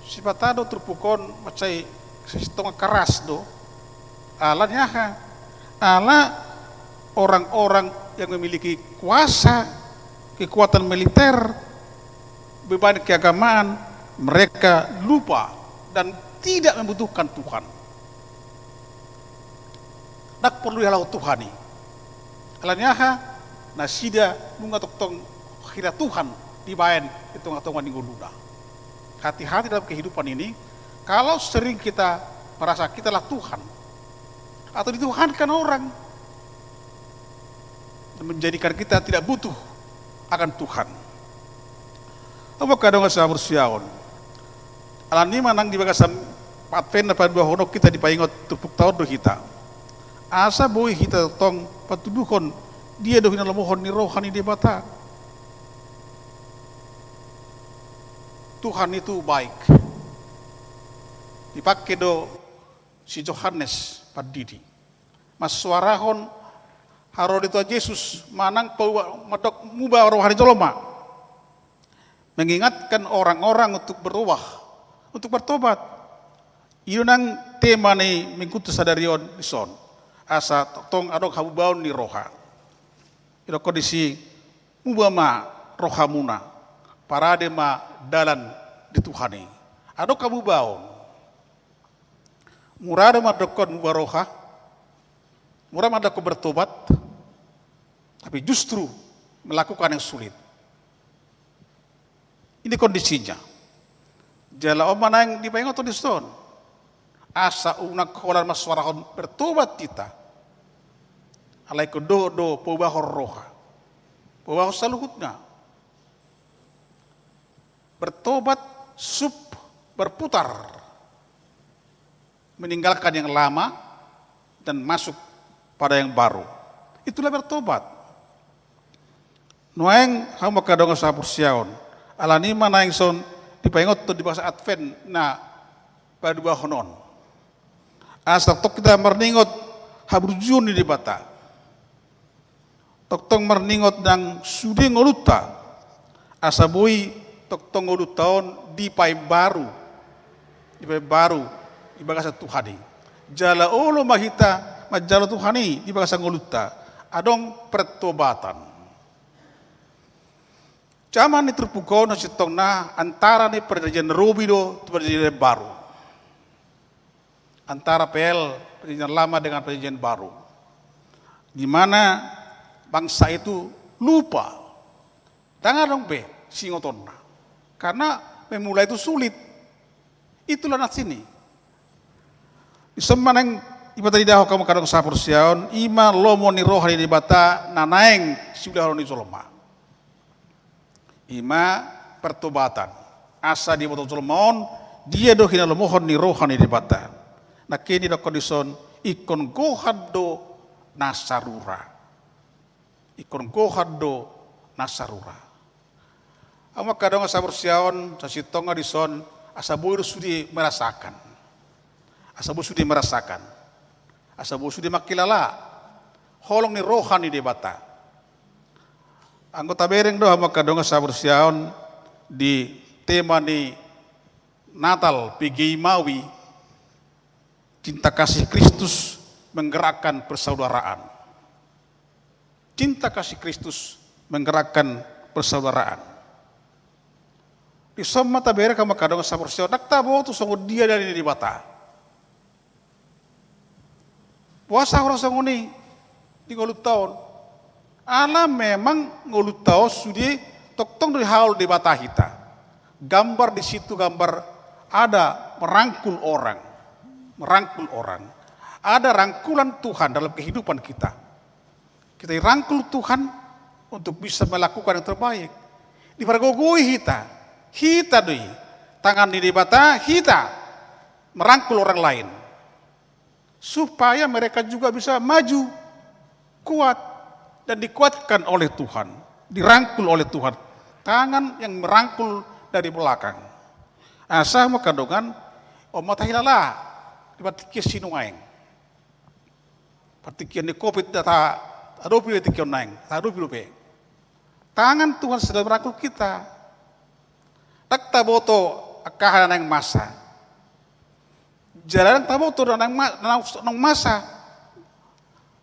S6: Sifatado terpukon macai sistem keras do. Alanya ala orang-orang yang memiliki kuasa, kekuatan militer, beban keagamaan, mereka lupa dan tidak membutuhkan Tuhan. Nak perlu halau Tuhan ni. Alanyaha nasida bunga tong kira Tuhan dibayan itu ngatongan di guluna. Hati-hati dalam kehidupan ini, kalau sering kita merasa kita lah Tuhan atau dituhankan orang, menjadikan kita tidak butuh akan Tuhan. Apa kadang sa bersiaon. Alani manang di bagasan patven pada dua honok kita dipaingot tupuk tahun do kita. Asa boy kita tong patuduhon dia do hinalamohon ni rohani di bata. Tuhan itu baik. Dipakai do si Yohanes Padidi. Mas suarahon harodito Yesus manang madok mubah rohani joloma. Mengingatkan orang-orang untuk berubah, untuk bertobat. Iyo nang tema ni mengikuti sadarion ison. Asa tong adok habubaon ni roha. Ilo kondisi mubah ma rohamuna. Parade ma dalan di Tuhani. Adok habubaon. Murada ma dokon mubah roha. Murah ma dokon bertobat. Tapi justru melakukan yang sulit. Ini kondisinya. Jala omana yang dipaingot di stone. Asa unak kolar maswarahon bertobat kita. Alai do pobahor roha. Pobahor saluhutnya. Bertobat sub berputar. Meninggalkan yang lama dan masuk pada yang baru. Itulah bertobat. Noeng hamba kadang sa persiaon. Alani mana yang son dipaingot tu di bahasa Advent na pada dua honon. Asal tok kita merningot habrujun di bata. Tok tong merningot nang sudi ngoluta. Asa boy tok tong ngolutaon di pai baru. Di pai baru di bahasa Tuhani. Jala olo mahita majala Tuhani di bahasa ngoluta. Adong pertobatan. Zaman ni terpukau na sitong na antara ni perjanjian Robido dan perjanjian baru. Antara perjanjian lama dengan perjanjian baru. Di mana bangsa itu lupa. Jangan dong singoton na. Karena memulai itu sulit. Itulah nas ini. Iseman yang iba tadi dah kamu kadang sapur siaon ima lomo ni rohani di bata nanaeng sudah haroni soloma. Ima pertobatan asa di botol solomon dia do hina lomohon ni rohani di bata na kini do kondison ikon gohado nasarura. Ikon gohado nasarura. Ama kadang sabur siaon sa sitonga dison asabu sudi merasakan. Asabu sudi merasakan. Asabu sudi makilala. Holong ni rohani di bata. Anggota bereng do ama kadang sabur siaon di tema ni Natal PGI Maui, cinta kasih Kristus menggerakkan persaudaraan. Cinta kasih Kristus menggerakkan persaudaraan. Di somma tabere kama kadang sabur siaon naktabo tu songo dia dari di bata. Puasa orang songo ni di ngolut tahun. Ala memang ngolut tahun sudi toktong dari haul di bata kita. Gambar di situ gambar ada merangkul orang. Merangkul orang. Ada rangkulan Tuhan dalam kehidupan kita. Kita dirangkul Tuhan untuk bisa melakukan yang terbaik. Di paragogoi kita. Kita doi. Tangan di bata kita merangkul orang lain. Supaya mereka juga bisa maju, kuat, dan dikuatkan oleh Tuhan. Dirangkul oleh Tuhan. Tangan yang merangkul dari belakang. Asa mo kadongan o matahilala di patikian sinuaing. Patikian ni COVID data adopi patikian naing, adopi lupe. Tangan Tuhan sedang merangkul kita. Takta boto akahan nang masa. Jalan taboto nang masa.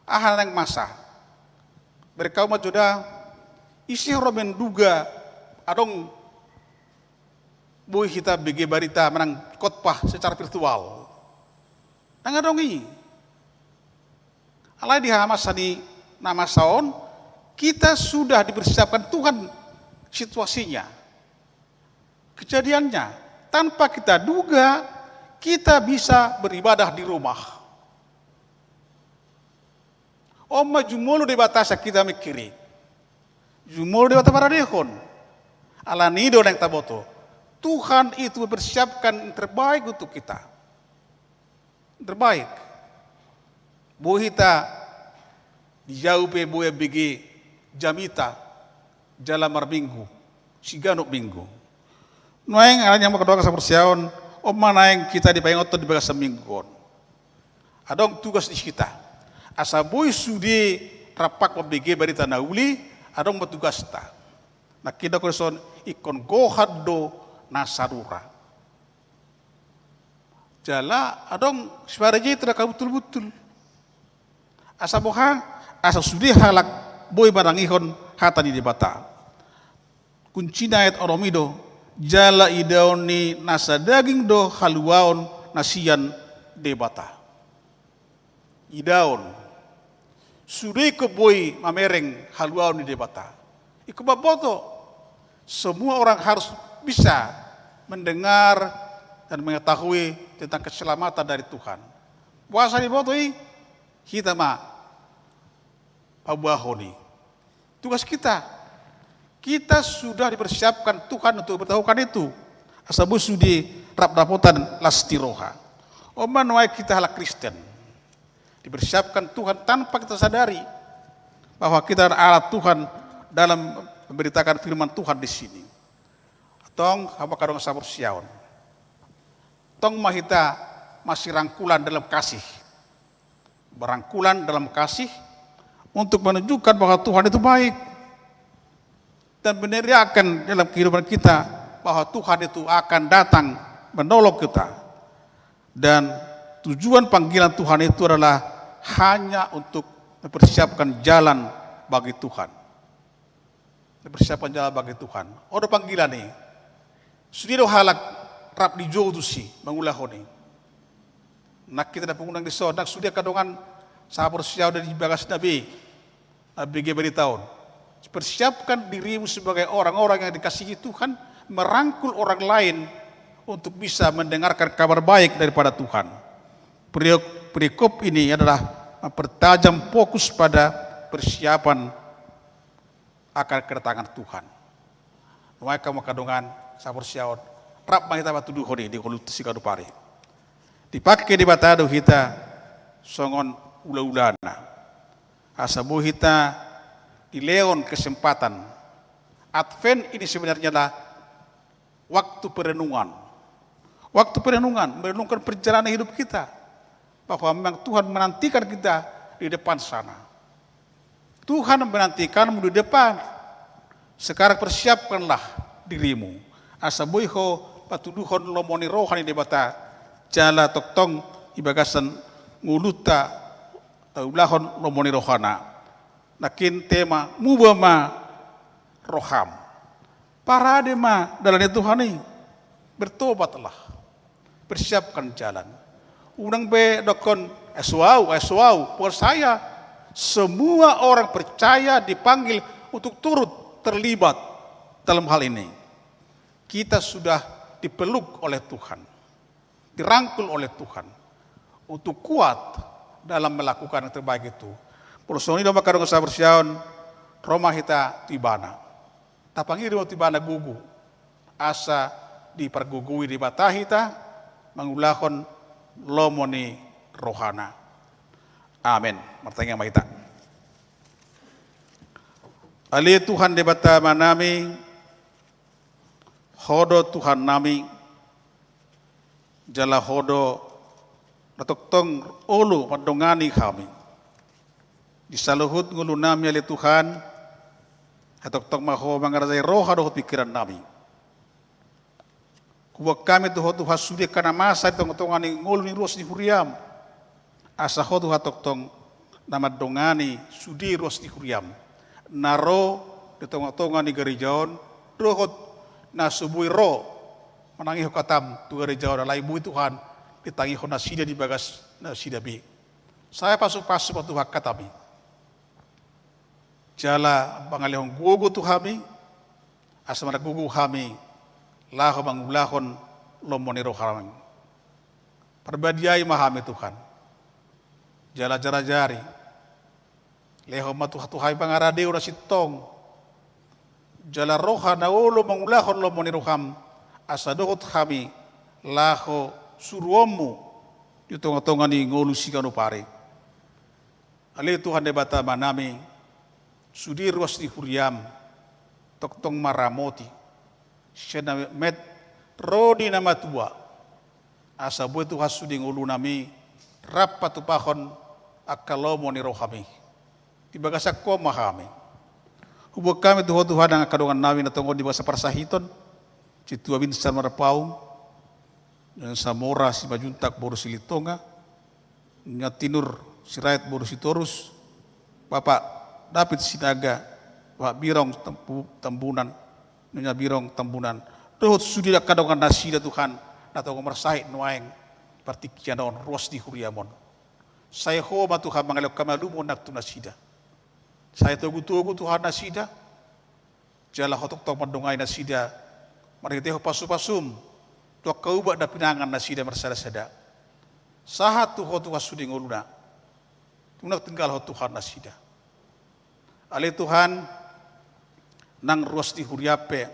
S6: Ahan nang masa. Mereka umat joda isi romen duga adong buih kita bagi barita menang khotbah secara virtual. Nang adongi. Alai di hamasani nama saon kita sudah dipersiapkan Tuhan situasinya. Kejadiannya tanpa kita duga kita bisa beribadah di rumah. Oma jumolo di batasa kita mikiri. Jumolo di batasa para dehon. Ala nido nang taboto. Tuhan itu mempersiapkan yang terbaik untuk kita. Terbaik. Buhita dijauh pe buaya bigi jamita jala marbinggu, siganuk minggu. Noeng alanya mau kedua kasar persiaon, naeng kita di payengoto di bagas semingguan. Adong tugas di kita. Asa bui sudi rapak pabigi barita nauli, adong tugas ta. Nak kita koson ikon gohado nasarura. Jala adong suara je tidak betul-betul. Asa boha, asa sudi halak boy barang ihon hatani di bata. Kunci ayat oromido, jala idaon ni nasa daging do haluaon nasian de bata. Idaon. Sudi ke boy mamereng haluaon di bata. Iku baboto. Semua orang harus bisa mendengar dan mengetahui tentang keselamatan dari Tuhan. Puasa di botoi kita mah abahoni. Tugas kita sudah dipersiapkan Tuhan untuk bertahukan itu. Asabu sudi rap dapotan lastiroha. Oman wae kita halak Kristen. Dipersiapkan Tuhan tanpa kita sadari bahwa kita adalah alat Tuhan dalam memberitakan firman Tuhan di sini. Tong apa kadang sabur siaon. Tong mahita masih rangkulan dalam kasih. Berangkulan dalam kasih untuk menunjukkan bahwa Tuhan itu baik. Dan meneriakan dalam kehidupan kita bahwa Tuhan itu akan datang menolong kita. Dan tujuan panggilan Tuhan itu adalah hanya untuk mempersiapkan jalan bagi Tuhan. Mempersiapkan jalan bagi Tuhan. Ada panggilan nih. Sudah halak rap di jauh tu si mengulah honi. Nak kita dah pengundang di sana, nak sudah kadongan sahabat siau dari bagas Nabi beritahu. Persiapkan dirimu sebagai orang-orang yang dikasihi Tuhan, merangkul orang lain untuk bisa mendengarkan kabar baik daripada Tuhan. Perikop ini adalah mempertajam fokus pada persiapan akan kedatangan Tuhan. Mereka makadongan sabar siawan rap mahita batu duhori di kolut sikadupari. dipakai di batado kita songon ula-ulana. Asabu kita di leon kesempatan. Advent ini sebenarnya adalah waktu perenungan. Waktu perenungan, merenungkan perjalanan hidup kita. Bahwa memang Tuhan menantikan kita di depan sana. Tuhan menantikanmu di depan. Sekarang persiapkanlah dirimu. Asabuiho patuduhon lomoni rohani debata jala toktong ibagasan nguluta taulahon lomoni rohana. Nakin tema mubama roham. Paradema dalam Tuhan ini bertobatlah. Persiapkan jalan. Unang be dokon eswau por saya semua orang percaya dipanggil untuk turut terlibat dalam hal ini. Kita sudah dipeluk oleh Tuhan, dirangkul oleh Tuhan untuk kuat dalam melakukan yang terbaik itu. Personi doma kadang sa bersiaon Roma kita tibana. Tapangi doma tibana gugu. Asa dipergugui di batahita mangulahon lomoni rohana. Amin. Martanya maita. Ali Tuhan debata manami hodo Tuhan nami jala hodo natoktong ulu padongani kami. Disaluhut ngulu nami ali Tuhan natoktong maho mangarazai roha dohut pikiran nami. Kuwak kami tuh Tuhan sudah karena masa tong-tongani ngulu ni ruas di huriam. Asa ho Tuhan toktong nama dongani sudi ruas di huriam. Naro di tong-tongani garijaon dohot na subui ro manangi katam tu garijaon alai bui Tuhan ditangi ho nasida di bagas nasida bi. Saya pasu-pasu patu hak katami. Jala bangalihong gugu Tuhami asa mana gugu kami laho mangulahon lomoni roharan. Perbadiai mahami Tuhan. Jala jara jari. Leho matuhai pangaradeu rasitong. Jala roha na ulo mangulahon lomoni roham. Asa dohot kami laho suruomu. Yutonga-tonga ni ngolusikan upare. Ali Tuhan debata manami. Sudi ruas di huriam. Toktong maramoti. Siya met rodi nama tua asa buat Tuhan sudi ngulu nami rapat tupahon akalomo ni rohami tiba gasak ko mahami hubung kami Tuhan ang kadungan namin na tungkol di basa parsahiton si tua binsan marapaum yang samora si majuntak boru si litonga nga tinur si rakyat boru si torus bapak David Sinaga Pak Birong Tambunan Nunya birong tambunan. Dohot sudah kadongan nasida Tuhan. Natau mersahit nuaeng. Partikian daun ruas di huriamon. Saya homa Tuhan mengalok kamalumo nak tu nasida. Saya tugu-tugu Tuhan nasida. Jala hotok tau mendongai nasida. Mariteho pasu-pasum. Tua kaubat da pinangan nasida mersada-sada. Sahat tu hotu wasudi ngoluna. Tunak tinggal hot Tuhan nasida. Ale Tuhan nang ruas di huriape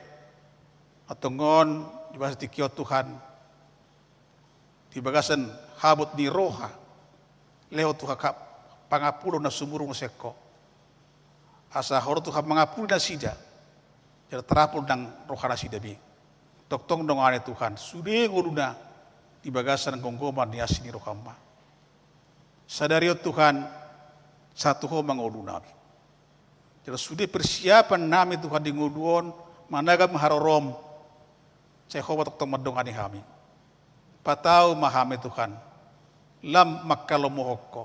S6: atau ngon di bahasa tikio Tuhan di bagasan habut ni roha leo Tuhan pangapulo na sumurung seko asa horo Tuhan mangapul na sida jadi terapul nang roha na sida bi toktong dongane Tuhan sudah nguluna di bagasan gonggoman ni asini roha ma sadario Tuhan satu ho manguluna jadi sudah persiapan nami Tuhan di nguluon managam harorom saya khobat tok madongani kami patau mahami Tuhan lam makkalo mohokko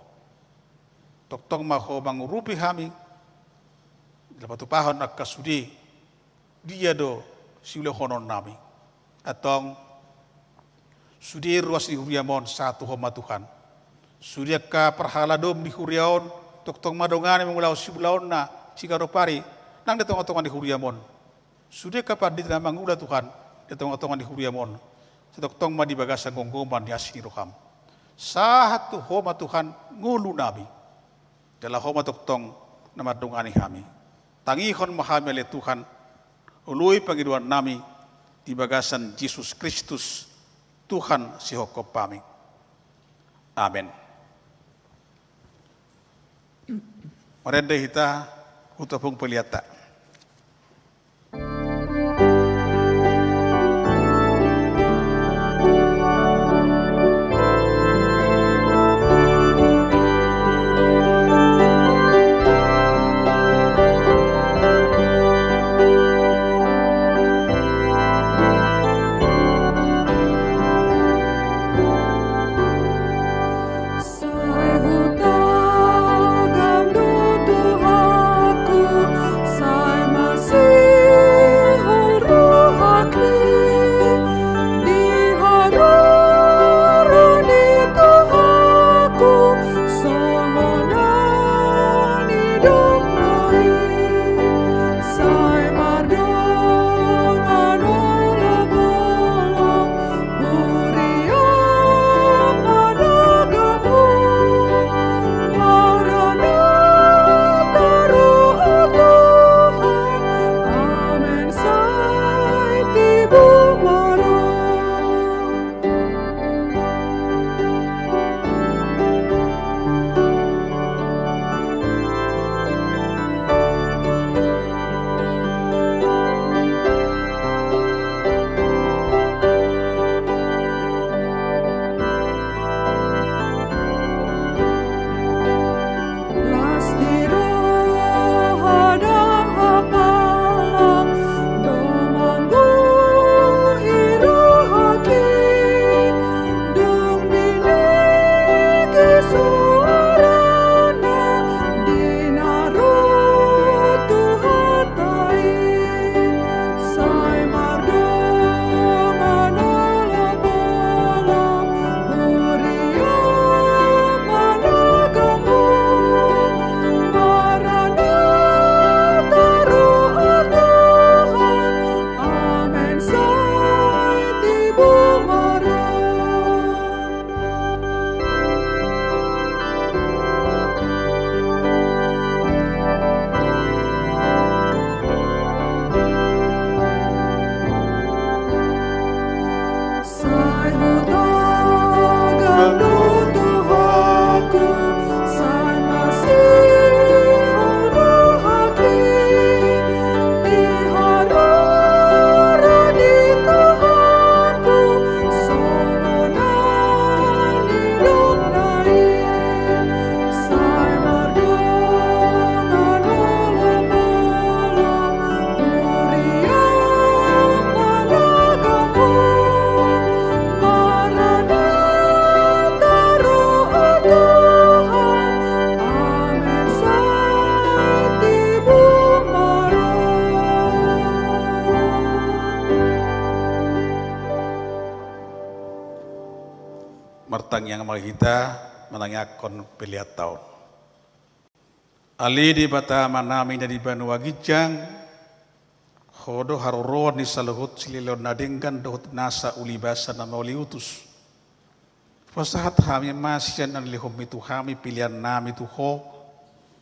S6: tok tong maho mangurupi kami lapatu pahon akka sudi dia do siule honon nami atong sudi ruas di huriamon satu homa Tuhan sudi ka perhaladom di huriaon tok tong madongani mengulau sibulaon na sikaro pari nang detong-tongan di huriamon sudah kapan di dalam mangula Tuhan detong-tongan di huriamon setok-tong ma di bagasa gonggoman di asini roham satu homa Tuhan ngulu nabi dalam homa tok-tong nama dongani kami tangihon mahami oleh Tuhan ului pangiduan nami di bagasan Yesus Kristus Tuhan si hokop pami Amin. Merenda kita utapung peliata.
S4: Sai hutagam do Tuhanku, sai masihul ruhaki, diharurani Tuhanku, songonani dumai, sai mardong anola bolong, huriam managamu, Maranatha roh Tuhan, amen sai tibu maro. Lastiro hadang hapalang, domanggu hiru haki, dung bineki suarana, dinaru Tuhatai, sai mardong anola bolong, huriam managamu, Maranatha roh Tuhan, amen sai tibu maro. Sai hutagam do Tuhanku, sai masihul ruhaki, diharurani Tuhanku, songonani dumai, sai mardong anola bolong, huriam managamu, Maranatha roh Tuhan, amen sai tibu maro.
S6: Martang yang kita menangakon peliat tahun. Ali di bata manami dari Banua Gijang, hodo haruroan di saluhut sililon nadingkan dohut nasa ulibasa nama uliutus. Pasahat hami masyan an lihom itu hami pilihan nami tuho,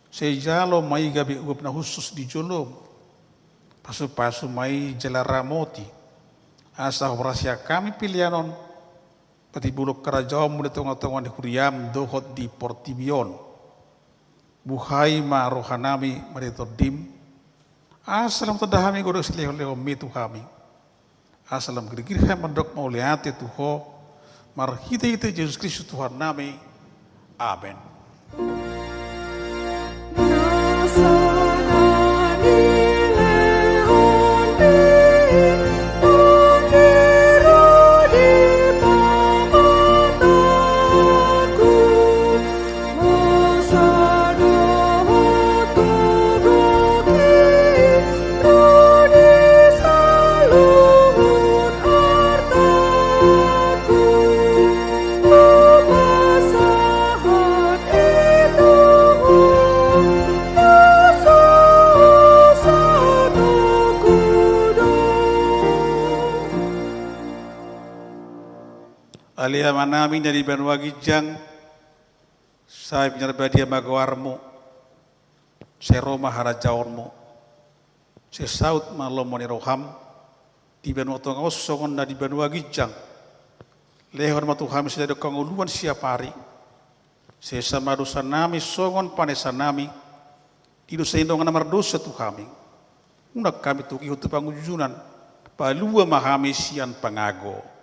S6: sejalo mai gabi ugup na khusus di jolom, pasu-pasu mai jalaramoti, asa operasi kami pilihanon, pati buluk kerajaan muda tengah-tengah di Huriam dohot di Portibion, buhai ma rohanami maritodim, asalam tadahami godok silihom itu kami, asalam gerigirha mandok mauliate tuho, marhita Yesus Kristus Tuhan nami, amin.
S4: Nasanani leonti, uniru di pamataku, osado tugoki, rudi saluhut artaku, pasahat itu
S6: Alia manami dari Banua Gijang, saya penyerbadia magawarmu, seroma harajaonmu, sesaut malomoni roham, di Banua Tongah songon na di Banua Gijang, lehor matuham sedado kanguluan siap hari, sesama dosa nami songon panesa nami, di dosa indongan namar dosa tu kami. Unak kami tu ihu tu pangujunan, palua mahami sian pangago.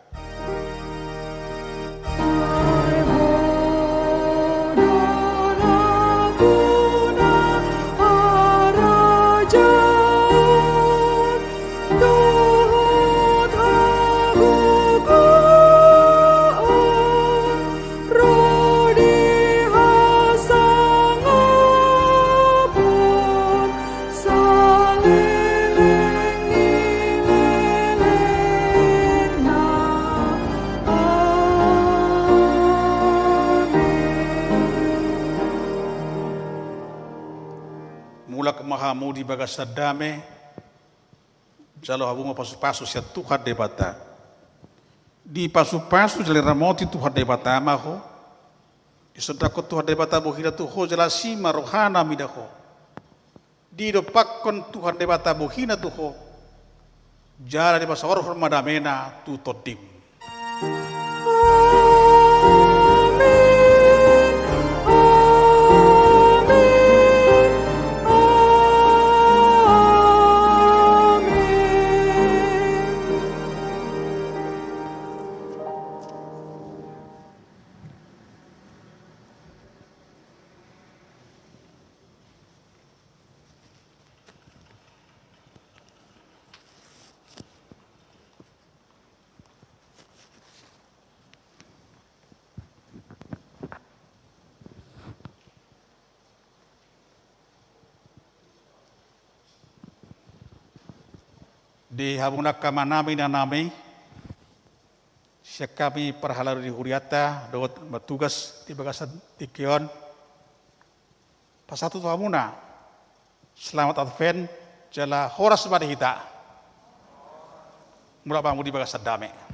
S6: Mahamudi bagasa dame jalo habunga pasu-pasu sia Tuhan debata di pasu-pasu jale ramoti Tuhan debata maho isodako Tuhan debata bohina tuho jelasima rohana midaho di do pakkon Tuhan debata bohina tuho jala di pasawar madamena tu todim. Di habunak kamanami na nami siya kami perhalaro di huriata dot matugas di bagasan tikion pasatu hamuna selamat advent jala horas badihita mula bangun di bagasan dame.